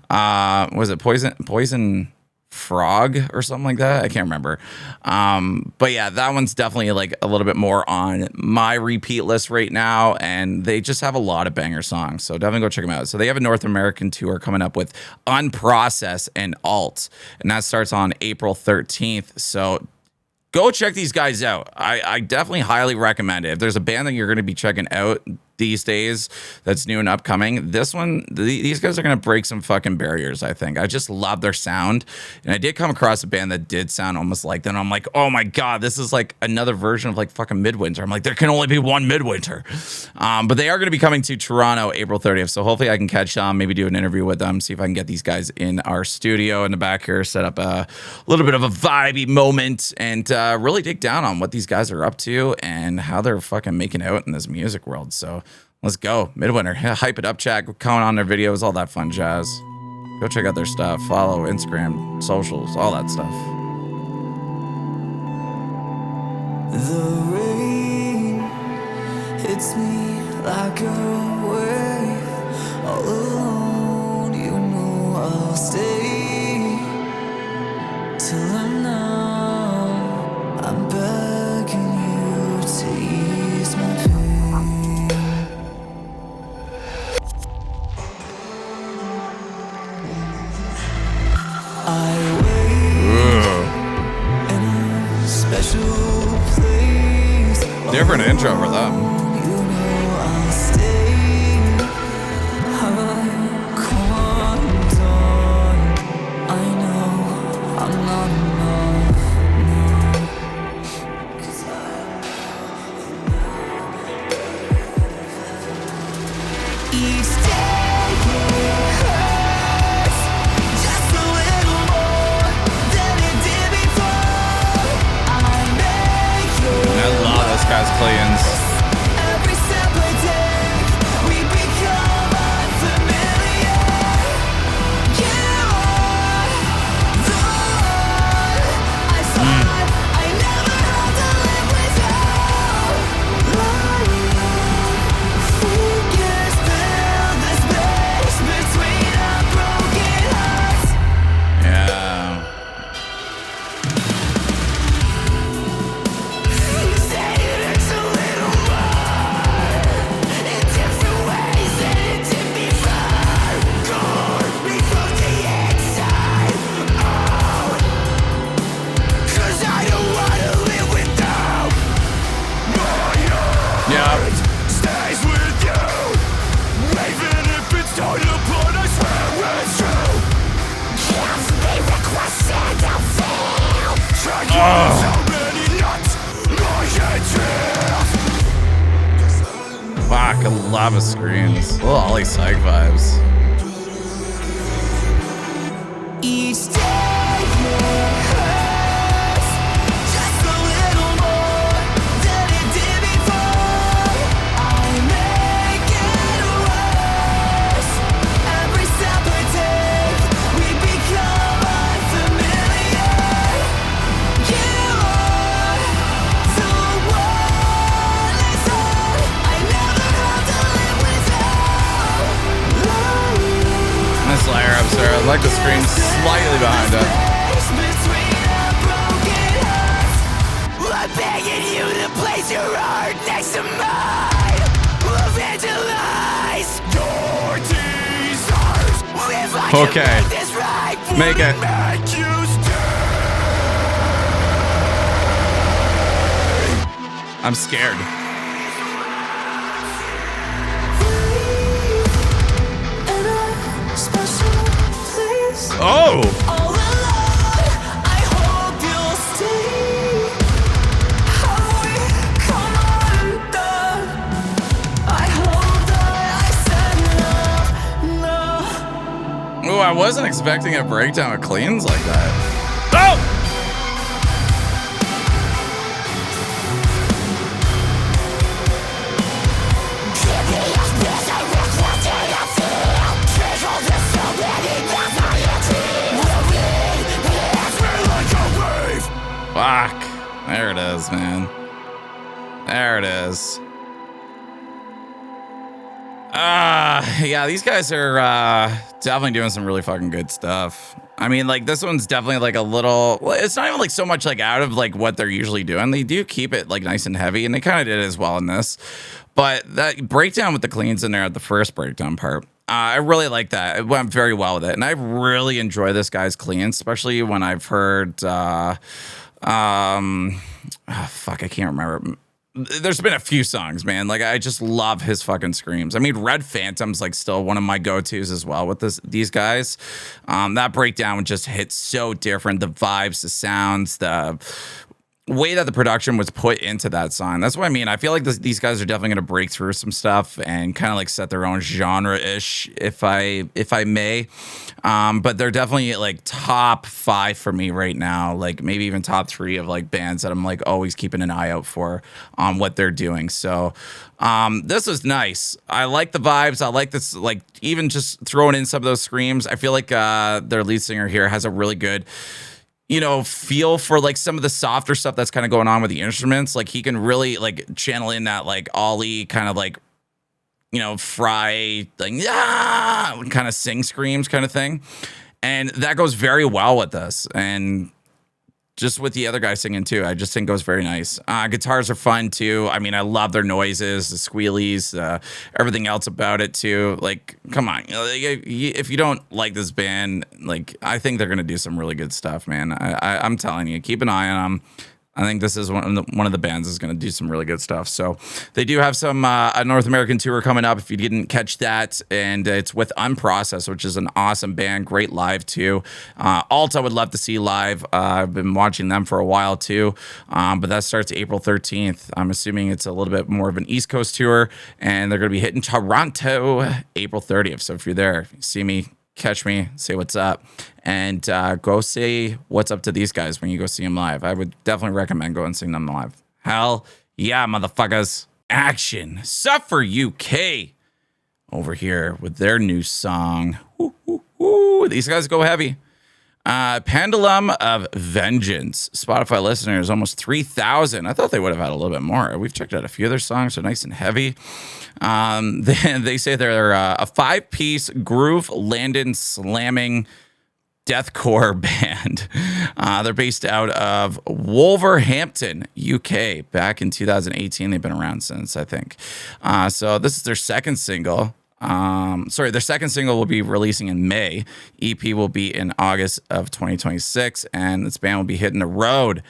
Was it Poison Frog or something like that? I can't remember. But yeah, that one's definitely like a little bit more on my repeat list right now, and they just have a lot of banger songs, so definitely go check them out. So they have a North American tour coming up with Unprocessed and Alt, and that starts on April 13th. So go check these guys out. I definitely highly recommend it. If there's a band that you're going to be checking out, these days that's new and upcoming. This one, these guys are going to break some fucking barriers, I think. I just love their sound. And I did come across a band that did sound almost like them. I'm like, oh my God, this is like another version of like fucking Midwinter. I'm like, there can only be one Midwinter. But they are going to be coming to Toronto April 30th. So hopefully I can catch them, maybe do an interview with them, see if I can get these guys in our studio in the back here, set up a little bit of a vibey moment, and really dig down on what these guys are up to and how they're fucking making out in this music world. So let's go. Midwinter. Hype it up, chat. Comment on their videos, all that fun jazz. Go check out their stuff. Follow Instagram, socials, all that stuff. The rain hits me like a wave. All alone, you know I'll stay till I'm numb. I'm begging you to ease my pain. I wait in a special place. Different intro for them. You know I'll stay. I'm undone. I know I'm not enough. No. 'Cause each day it hurts just a little more than it did before. I make it. I love this guy's cleans. Every step I take, we become unfamiliar. You are the one I thought I never had to live without. Fingers build the space between our broken hearts. Yeah. You say it hurts a little more in different ways than it did before. Core me from the inside out. 'Cause I don't wanna live without. Yeah. Stays with you, even if it's torn apart. I swear it's true. Gives me requested to feel. Trying so many nuts, my tears. Fuck, I love his screams. Little Ollie Psych vibes. Each day it hurts just a little more than it did before. I make it worse. Every step I take, we become unfamiliar. You are the one I thought I never had to live without. Nice layer up, sir. I like the screen slightly behind it. I'm begging you to place your heart next to mine. Evangelize your desires. If I can Okay. make this right, Make it. make you stay. I'm scared. In a special place. Oh! All alone, I hope you'll stay. How we come undone. I hope that I said enough. No. Ooh, I wasn't expecting a breakdown of cleans like that. Oh! Fuck. There it is, man. There it is. Yeah, these guys are definitely doing some really fucking good stuff. I mean, like, this one's definitely like a little, well, it's not even like so much like out of like what they're usually doing. They do keep it like nice and heavy, and they kind of did as well in this. But that breakdown with the cleans in there at the first breakdown part, I really like that. It went very well with it. And I really enjoy this guy's cleans, especially when I've heard, fuck, I can't remember. there's been a few songs, man. Like, I just love his fucking screams. I mean, Red Phantom's like still one of my go-tos as well with these guys. That breakdown just hits so different. The vibes, the sounds, the way that the production was put into that song. That's what I mean. I feel like these guys are definitely going to break through some stuff and kind of like set their own genre-ish, if I may. But they're definitely like top 5 for me right now. Like maybe even top 3 of like bands that I'm like always keeping an eye out for on what they're doing. So this was nice. I like the vibes. I like this, like even just throwing in some of those screams. I feel like their lead singer here has a really good, you know, feel for like some of the softer stuff that's kind of going on with the instruments. Like he can really like channel in that like Ollie kind of like, you know, Fry, like, yeah, kind of sing screams kind of thing. And that goes very well with this. And just with the other guy singing too, I just think goes very nice. Guitars are fun too. I mean, I love their noises, the squealies, everything else about it too. Like, come on, if you don't like this band, like, I think they're gonna do some really good stuff, man. I'm telling you, keep an eye on them. I think this is one of the bands is going to do some really good stuff. So they do have some a North American tour coming up if you didn't catch that, and it's with Unprocessed, which is an awesome band, great live too. Alta would love to see live. I've been watching them for a while too, but that starts April 13th. I'm assuming it's a little bit more of an East Coast tour, and they're going to be hitting Toronto April 30th. So if you're there, if you see me, catch me, say what's up, and go say what's up to these guys when you go see them live. I would definitely recommend going and seeing them live. Hell yeah, motherfuckers. Action. Suffer UK over here with their new song. These guys go heavy. Pendulum of Vengeance. Spotify listeners, almost 3,000. I thought they would have had a little bit more. We've checked out a few of their songs. They're nice and heavy. They say they're a 5-piece groove landing slamming deathcore band. They're based out of Wolverhampton, UK. Back in 2018, they've been around since, I think. So this is their second single. Their second single will be releasing in May. EP will be in August of 2026, and this band will be hitting the road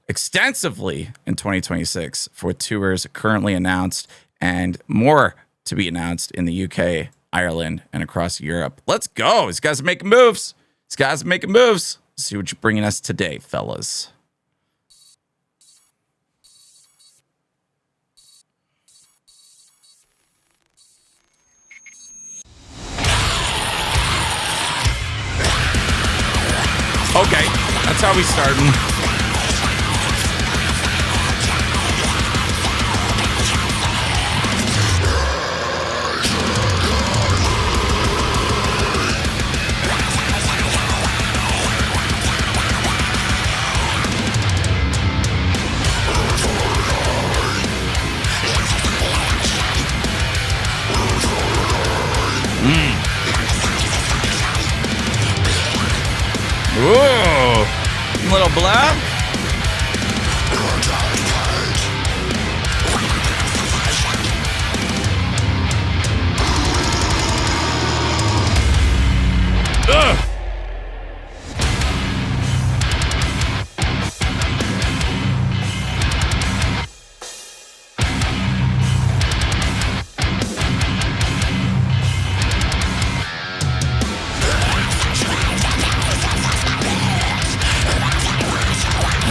extensively in 2026 for tours currently announced and more to be announced in the UK, Ireland, and across Europe. Let's go. These guys are making moves. Let's see what you're bringing us today, fellas. Okay, that's how we starting. Ooh, little Blegh. Ugh.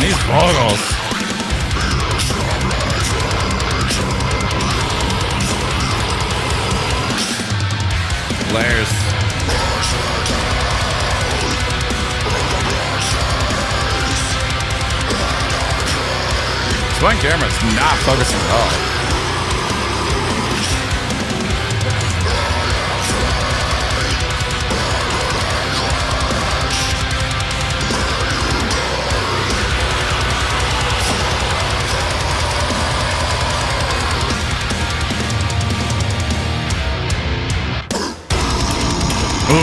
These vocals. Layers. This one camera's not focusing at all. Ooh.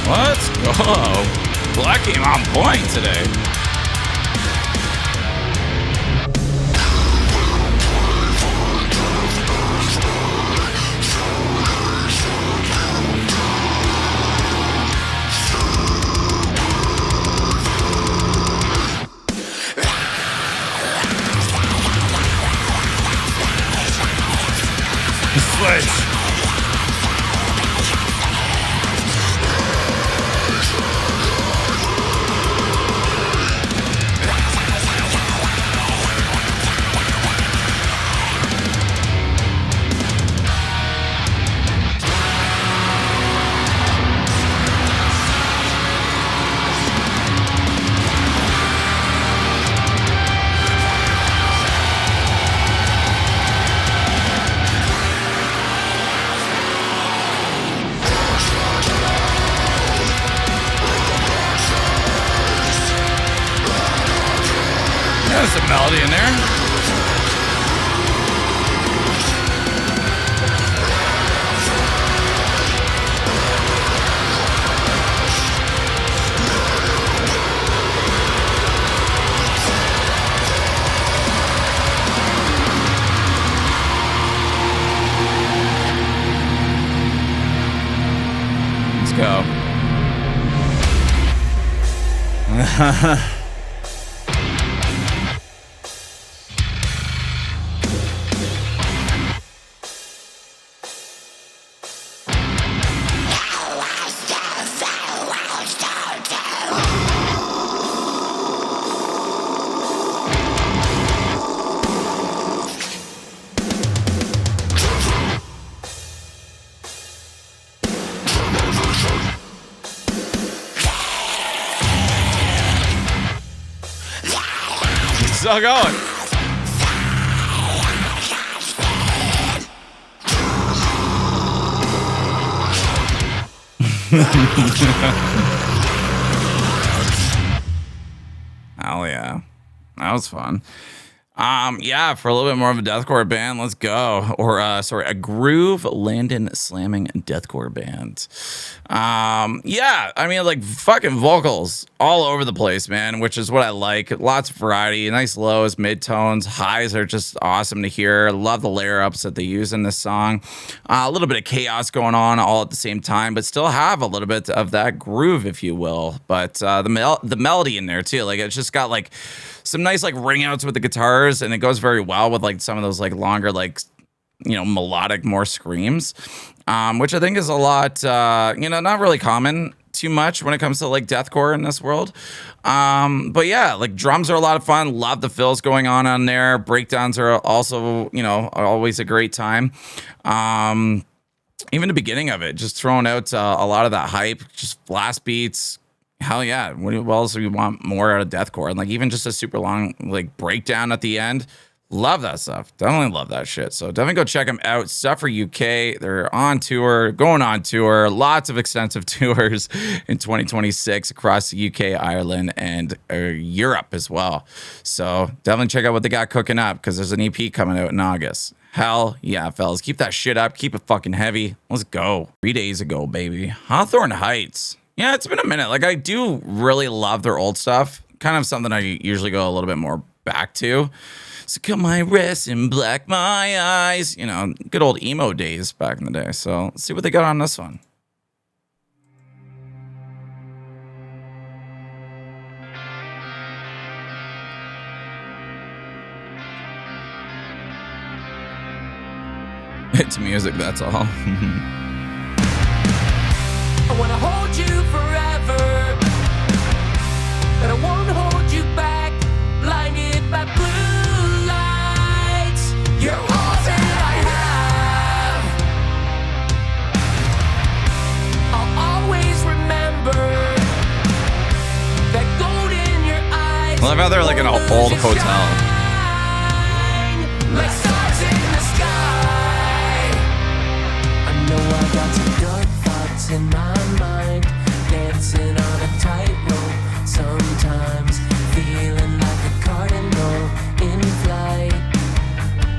Let's go. Blegh came on point today. There's some melody in there. Let's go. Still going. Hell yeah. That was fun. Yeah, for a little bit more of a deathcore band, let's go. Or sorry, a groove Landon slamming deathcore band. Yeah, I mean, like fucking vocals all over the place, man, which is what I like. Lots of variety, nice lows, mid-tones, highs are just awesome to hear. Love the layer ups that they use in this song. A little bit of chaos going on all at the same time, but still have a little bit of that groove, if you will. But the melody in there too, like it's just got like some nice like ring outs with the guitars, and it goes very well with like some of those like longer, like, you know, melodic more screams, which I think is a lot, you know, not really common too much when it comes to like deathcore in this world. But yeah, like drums are a lot of fun. Love the fills going on there. Breakdowns are also, you know, always a great time. Even the beginning of it, just throwing out a lot of that hype, just blast beats. Hell yeah. What else do we want more out of deathcore? And like even just a super long like breakdown at the end. Love that stuff. Definitely love that shit. So definitely go check them out. Suffer UK. They're on tour, going on tour. Lots of extensive tours in 2026 across the UK, Ireland, and Europe as well. So definitely check out what they got cooking up, because there's an EP coming out in August. Hell yeah, fellas. Keep that shit up. Keep it fucking heavy. Let's go. 3 days ago, baby. Hawthorne Heights. Yeah, it's been a minute. Like, I do really love their old stuff. Kind of something I usually go a little bit more back to. So cut my wrists and black my eyes. You know, good old emo days back in the day. So let's see what they got on this one. It's music, that's all. I wanna hold you forever, but I won't hold you back. Blinded by blue lights, you're all that I have. I'll always remember that gold in your eyes. I love how they're like in an old hotel. Like stars in the sky. I know I got some dark thoughts in my mind, dancing on a tightrope, sometimes feeling like a cardinal in flight,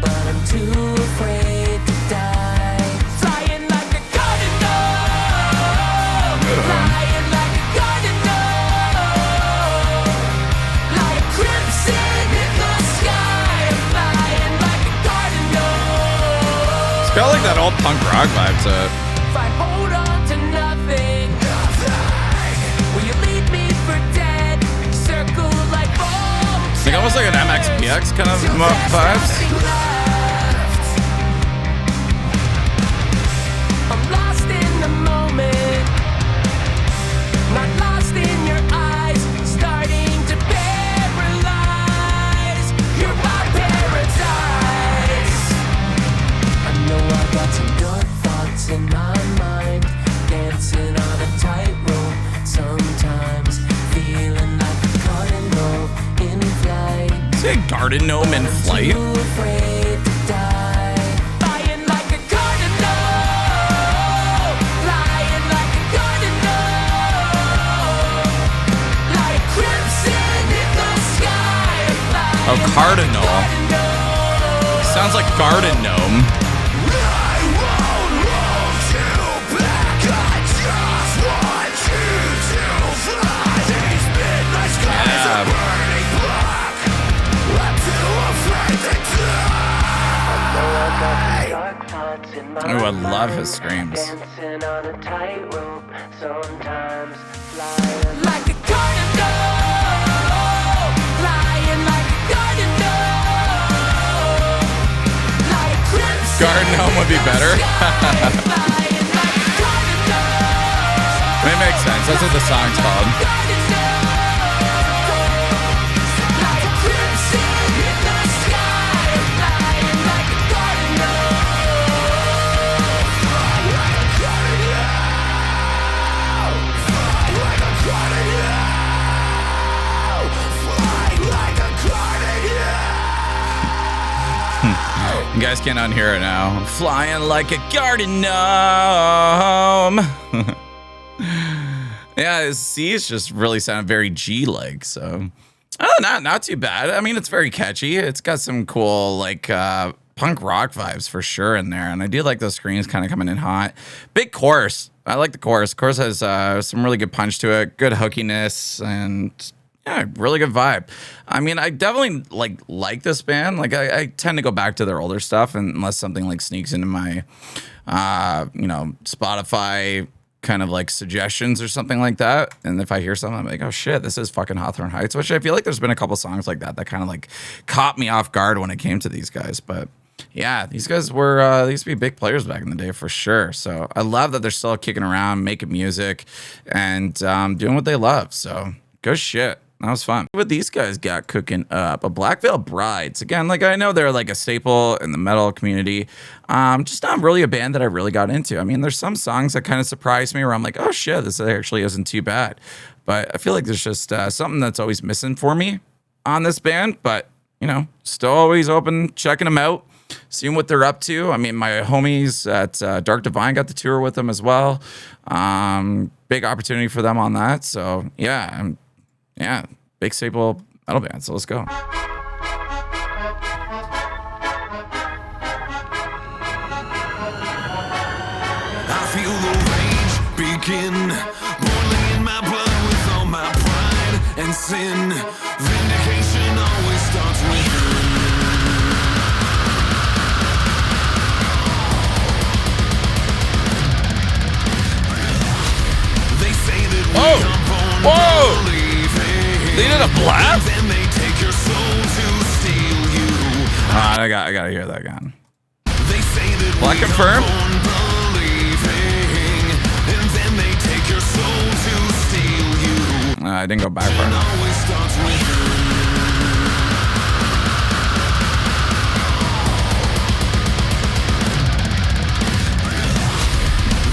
but I'm too afraid to die. Flying like a cardinal, flying like a cardinal, like crimson in the sky, flying like a cardinal. It's got like that old punk rock vibe to it. If I hold on to nothing, will you leave me for dead? Circle like bones. Like almost like an MXPX kind of vibes. I'm lost in the moment, not lost in your eyes, starting to paralyze. You're my paradise. I know I got some dark thoughts in my mind, dancing on a tightrope, sometimes feeling like a cardinal in flight. Is it a garden gnome in flight? Too afraid to die. Flying like a cardinal, flying like a cardinal, like crimson in the sky, flying Oh, Cardinal. Sounds like Garden Gnome. Oh, I love his screams. Dancing on a tightrope, sometimes flying like a cardinal, flying like a cardinal, like a crimson. Garden Gnome would be better. Flying like a cardinal. It makes sense. That's what the song's called. Like a crimson in the sky, flying like a cardinal. You guys can't unhear it now. I'm flying like a garden gnome. Yeah, his C's just really sound very G-like, so. Oh, not too bad. I mean, it's very catchy. It's got some cool, like, punk rock vibes for sure in there. And I do like those screams kind of coming in hot. Big chorus. I like the chorus. Chorus has some really good punch to it, good hookiness, and yeah, really good vibe. I mean, I definitely like this band. Like, I tend to go back to their older stuff unless something like sneaks into my, Spotify kind of like suggestions or something like that. And if I hear something, I'm like, oh shit, this is fucking Hawthorne Heights, which I feel like there's been a couple songs like that kind of like caught me off guard when it came to these guys. But yeah, these guys were, they used to be big players back in the day for sure. So I love that they're still kicking around, making music and doing what they love. So good shit. That was fun. What these guys got cooking up, a Black Veil Brides. Again, like I know they're like a staple in the metal community. Just not really a band that I really got into. I mean, there's some songs that kind of surprised me where I'm like, oh shit, this actually isn't too bad. But I feel like there's just something that's always missing for me on this band. But, still always open, checking them out, seeing what they're up to. I mean, my homies at Dark Divine got to tour with them as well. Big opportunity for them on that. So yeah, big staple metal band. So let's go. I feel the rage begin, boiling in my blood with all my pride and sin. Vindication always starts within. They say that we are born believing. They did a blast? Then they take your soul to steal you. I gotta hear that again. They say that Black we confirm? are born believing, and then they take your soul to steal you. I didn't go back far It enough. always starts with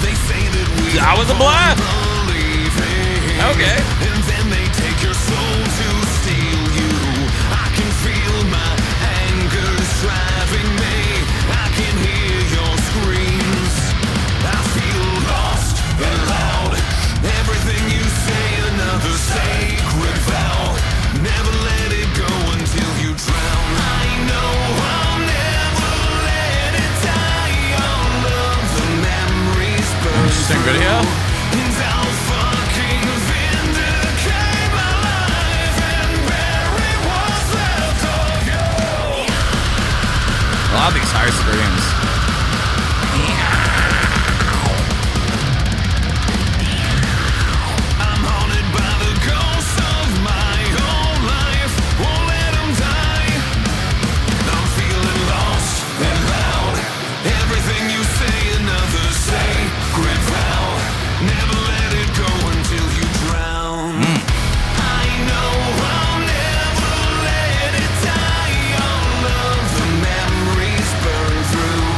They say that we That was a blast. believing, Okay. and then they take your soul to steal you. I can feel my anger driving me. I can hear your screams. I feel lost and loud. Everything you say, another sacred vow. Never let it go until you drown. I know I'll never let it die. All of the memories burn. Interesting video. And I'll fucking vindicate my life and bury what's left of you. A lot of these high screams. I'm haunted by the ghosts of my own life. Won't let 'em die. I'm feeling lost and loud. Everything you say, another sacred vow. Never let it go until you drown. I know I'll never let it die. All of the memories burn through.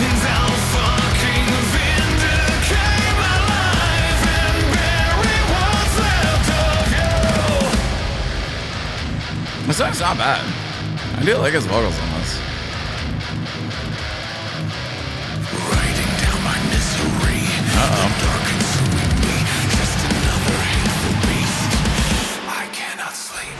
And I'll fucking vindicate my life and bury what's left of you. This song's not bad. I do like his vocals on this. Writing down my misery. Uh-oh. Dark consuming me. Just another hateful beast. I cannot sleep.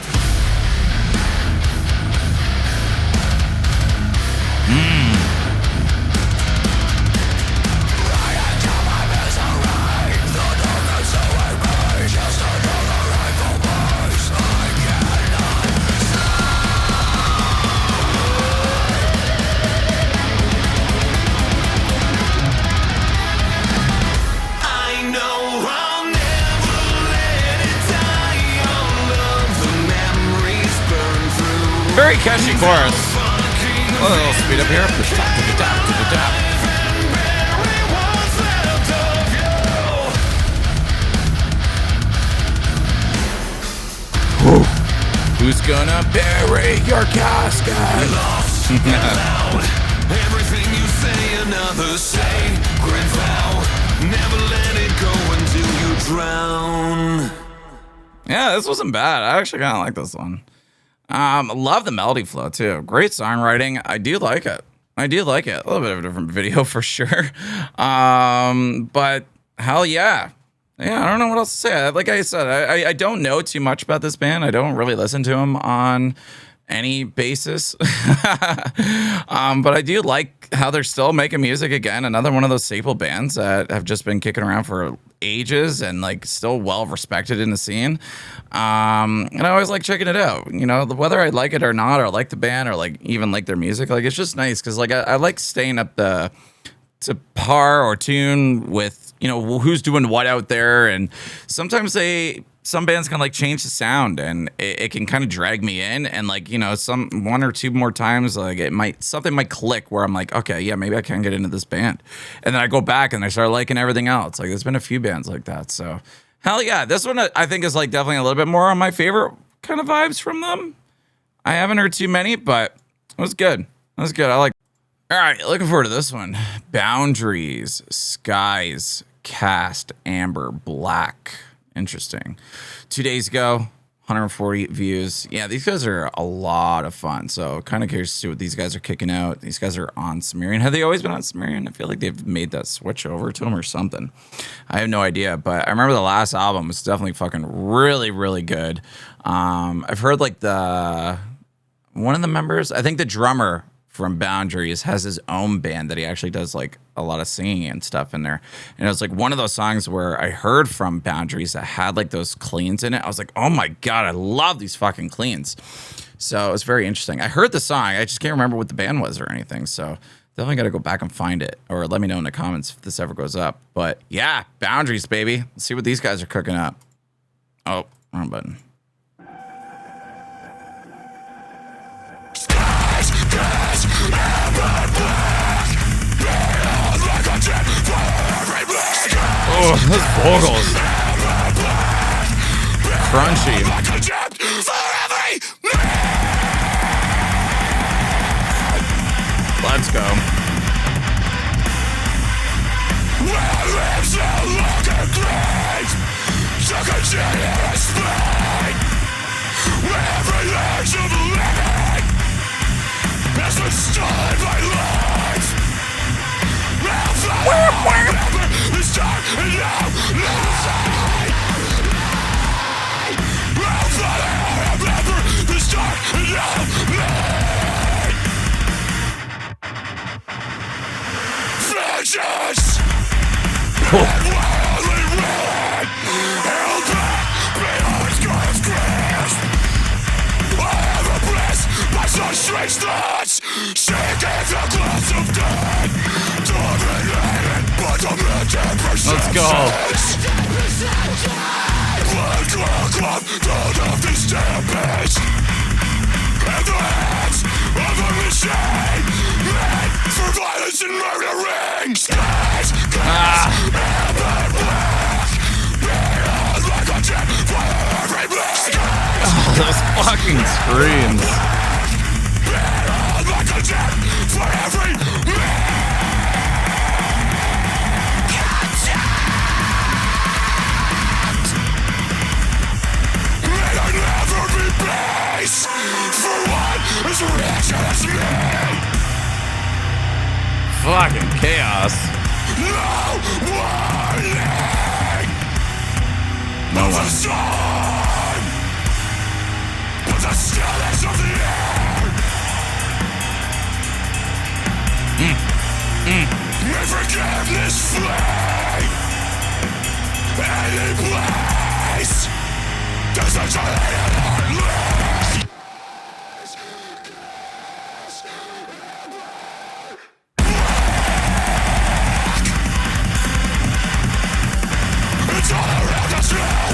very catchy chorus. A little speed up here. Whew. Who's gonna bury your casket? Everything you say, another sacred vow. Never let it go until you drown. Yeah, this wasn't bad. I actually kind of like this one. Love the melody flow too. Great songwriting. I do like it. A little bit of a different video for sure. But hell yeah. Yeah, I don't know what else to say. Like I said, I don't know too much about this band. I don't really listen to them on any basis. But I do like how they're still making music again. Another one of those staple bands that have just been kicking around for ages and like still well respected in the scene. And I always like checking it out. You know, whether I like it or not, or like the band, or like even like their music, like it's just nice because like I like staying up to par or tune with, you know, who's doing what out there. And sometimes some bands can like change the sound and it can kind of drag me in. And like, you know, one or two more times, like something might click where I'm like, okay, yeah, maybe I can get into this band. And then I go back and I start liking everything else. Like there's been a few bands like that. So hell yeah. This one I think is like definitely a little bit more on my favorite kind of vibes from them. I haven't heard too many, but it was good. I like. All right, looking forward to this one. Boundaries, Skies, Cast, Amber, Black. Interesting. 2 days ago, 140 views. Yeah, these guys are a lot of fun. So kind of curious to see what these guys are kicking out. These guys are on Sumerian. Have they always been on Sumerian? I feel like they've made that switch over to them or something. I have no idea, but I remember the last album was definitely fucking really, really good. I've heard like one of the members, I think the drummer from Boundaries has his own band that he actually does like a lot of singing and stuff in there. And it was like one of those songs where I heard from Boundaries that had like those cleans in it. I was like, oh my God, I love these fucking cleans. So it was very interesting. I heard the song. I just can't remember what the band was or anything. So definitely got to go back and find it, or let me know in the comments if this ever goes up. But yeah, Boundaries, baby. Let's see what these guys are cooking up. Oh, wrong button. Oh, those vocals. Crunchy. Let's go. Let's go. Oh, those fucking screams. Fucking chaos. No one. Forgiveness flame. Any place. There's a giant. It's all around us now.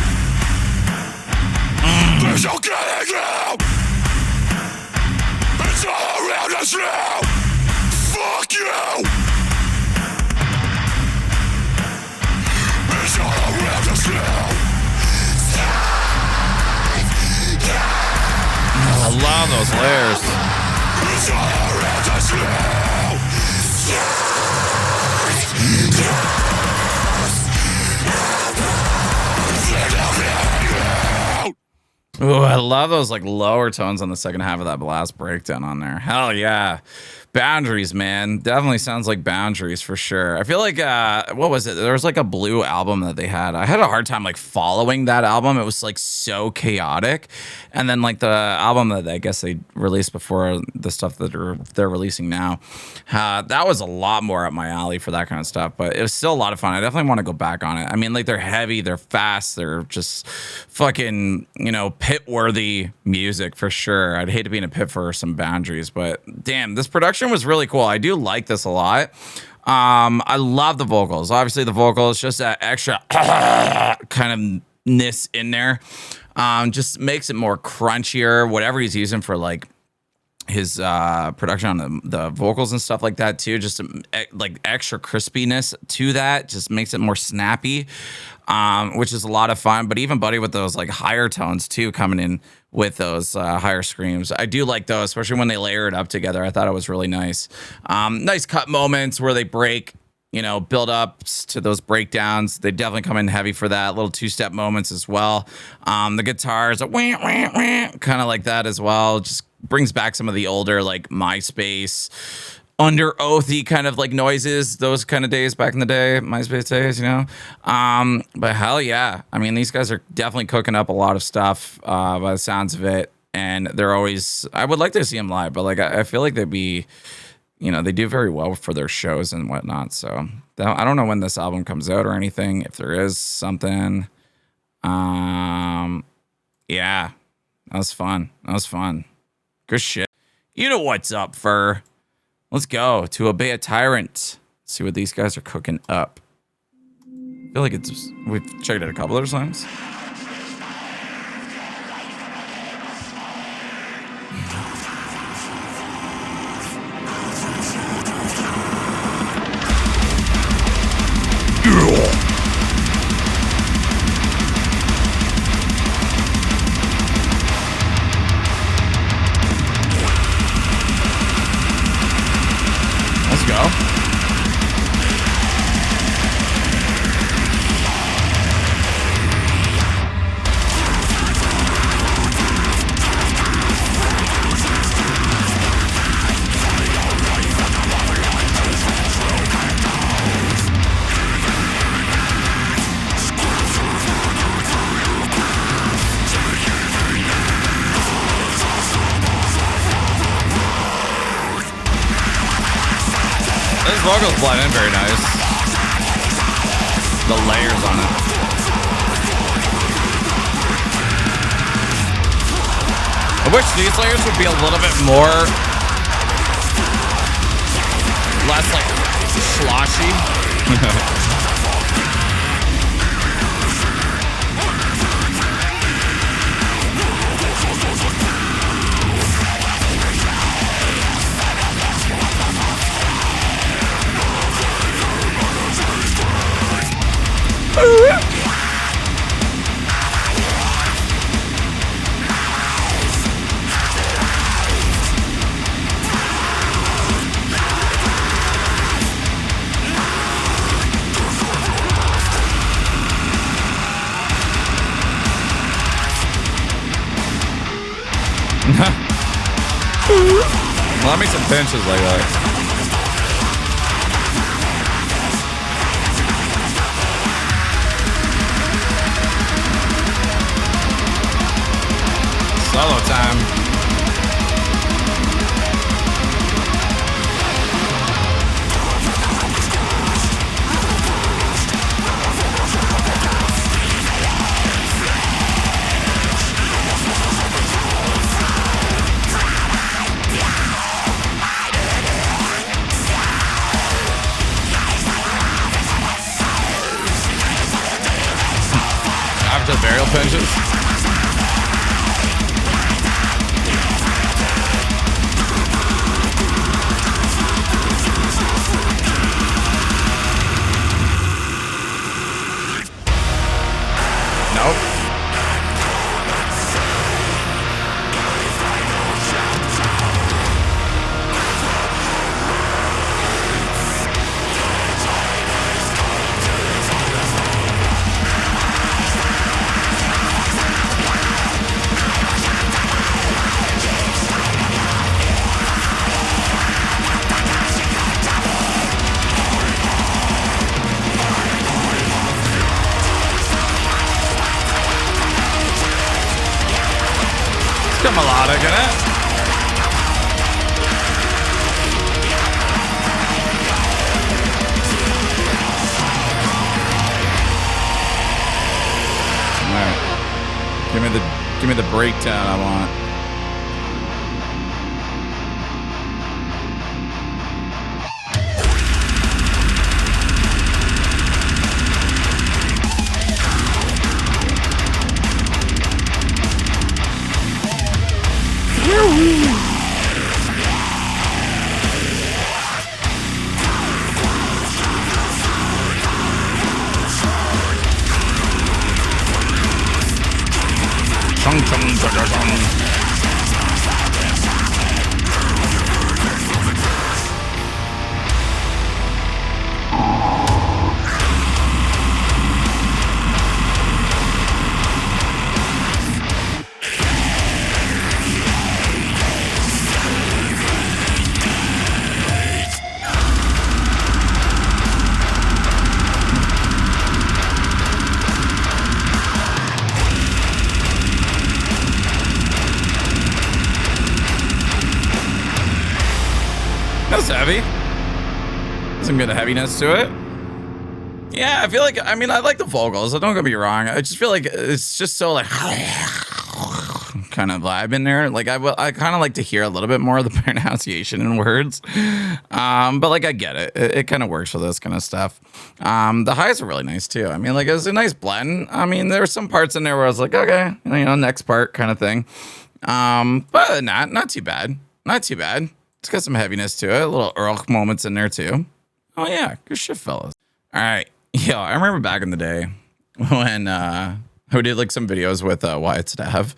There's no getting out. touch you! Fuck you! It's all around us now. I love those layers. It's all around us now. Ooh, I love those like lower tones on the second half of that blast breakdown on there. Hell yeah. Boundaries, man. Definitely sounds like Boundaries for sure. I feel like, what was it? There was like a Blue album that they had. I had a hard time like following that album. It was like so chaotic. And then like the album that I guess they released before the stuff that they're releasing now, that was a lot more up my alley for that kind of stuff. But it was still a lot of fun. I definitely want to go back on it. I mean, like they're heavy, they're fast, they're just fucking, you know, pit-worthy music for sure. I'd hate to be in a pit for some Boundaries, but damn, this production was really cool. I do like this a lot. I love the vocals. Obviously, the vocals, just that extra kind of ness in there, just makes it more crunchier. Whatever he's using for like his production on the vocals and stuff like that too, just like extra crispiness to that, just makes it more snappy, which is a lot of fun. But even Buddy with those like higher tones too, coming in with those higher screams, I do like those, especially when they layer it up together. I thought it was really nice. Nice cut moments where they break, you know, build ups to those breakdowns. They definitely come in heavy for that. Little two-step moments as well. The guitars are kind of like that as well. Just brings back some of the older like MySpace, Under Oathy kind of like noises, those kind of days back in the day, MySpace days, you know. But hell yeah, I mean, these guys are definitely cooking up a lot of stuff by the sounds of it, and they're always. I would like to see them live, but like I feel like they'd be, you know, they do very well for their shows and whatnot. So I don't know when this album comes out or anything, if there is something. Yeah, that was fun. That was fun. Good shit. You know what's up, Fur. Let's go to Obey a Tyrant. See what these guys are cooking up. I feel like we've checked it a couple other times. Let's go. Those vocals blend in very nice. The layers on it. I wish these layers would be a little bit more, less like sloshy. Let me some pinches like that. Solo time. After the burial pinches. working it. All right. Give me the breakdown I want. Chung, chung, chung, chung, chung. That's heavy. Some good heaviness to it. Yeah, I feel like, I mean, I like the vocals. Don't get me wrong. I just feel like it's just so like kind of vibe in there. Like I kind of like to hear a little bit more of the pronunciation in words. But like I get it. It kind of works for this kind of stuff. The highs are really nice too. I mean, like it was a nice blend. I mean, there were some parts in there where I was like, okay, you know, next part kind of thing. But not too bad. Not too bad. It's got some heaviness to it. A little Earl moments in there too. Oh yeah, good shit, fellas. All right, yo, I remember back in the day when who did like some videos with Wyatt Staff,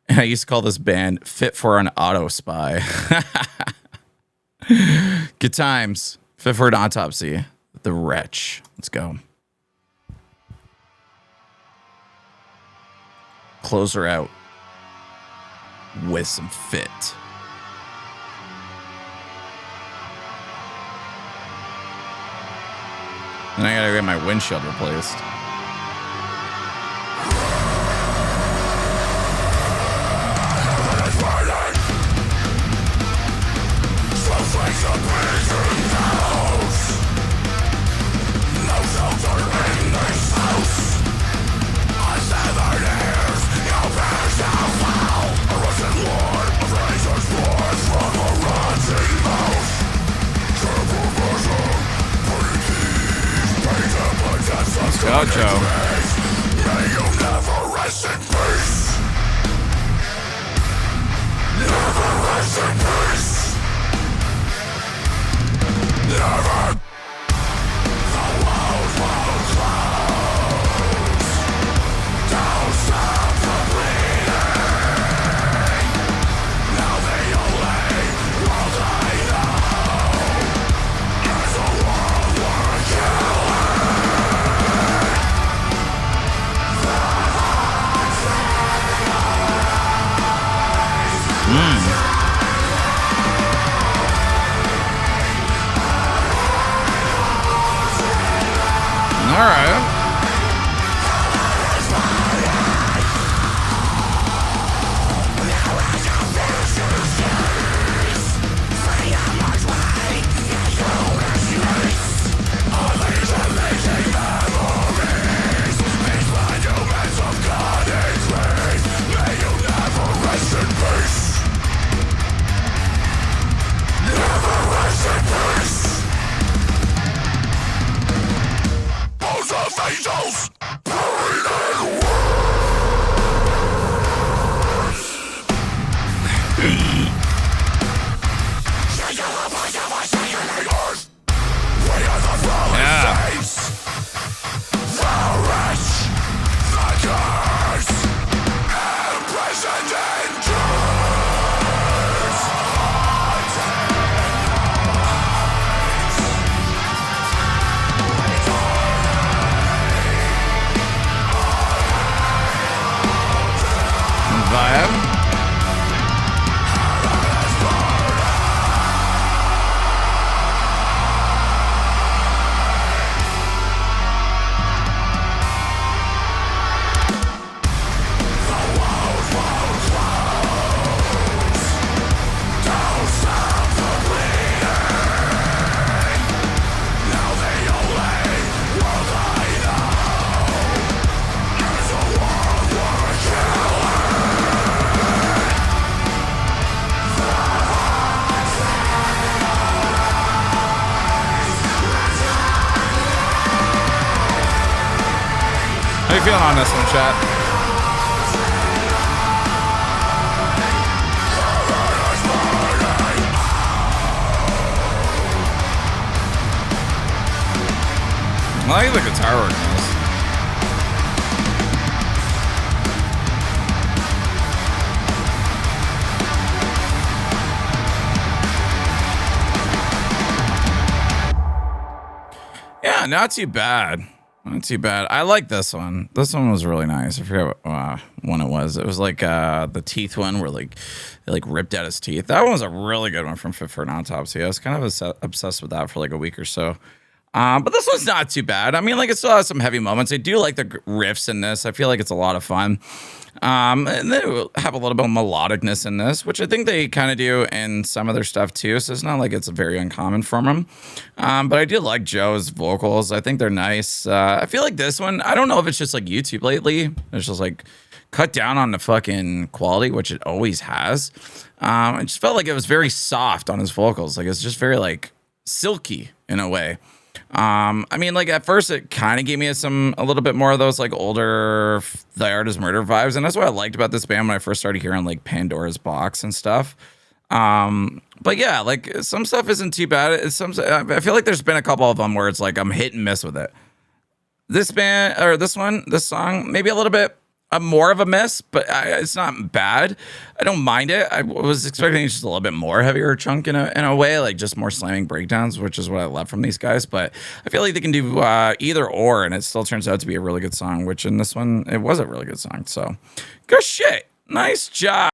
and I used to call this band Fit for an Autopsy. Good times. Fit for an Autopsy. The Wretch. Let's go. Close her out with some fit. And I gotta get my windshield replaced. Let's go, Joe. May you never rest in peace. Never rest in peace. Never. The world will close. Don't stop the bleeding. Now the only world I know is a world worth killing. All right. Angels! feeling on this one, chat? I like the guitar work on this. Yeah, not too bad. Not too bad. I like this one. This one was really nice. I forget what one it was. It was like the teeth one where like they like ripped out his teeth. That one was a really good one from For An Autopsy. I was kind of obsessed with that for like a week or so. But this one's not too bad. I mean, like, it still has some heavy moments. I do like the riffs in this. I feel like it's a lot of fun. And they have a little bit of melodicness in this, which I think they kind of do in some of their stuff too. So it's not like it's very uncommon from them. But I do like Joe's vocals. I think they're nice. I feel like this one, I don't know if it's just like YouTube lately. It's just like cut down on the fucking quality, which it always has. I just felt like it was very soft on his vocals. Like it's just very like silky in a way. I mean, like at first it kind of gave me a little bit more of those like older The Artist Murder vibes, and that's what I liked about this band when I first started hearing like Pandora's Box and stuff. But yeah, like some stuff isn't too bad. I feel like there's been a couple of them where it's like I'm hit and miss with it. This band or this song, maybe a little bit more of a miss, but it's not bad. I don't mind it. I was expecting just a little bit more heavier chunk in a way, like just more slamming breakdowns, which is what I love from these guys. But I feel like they can do either or, and it still turns out to be a really good song, which in this one, it was a really good song. So good shit. Nice job.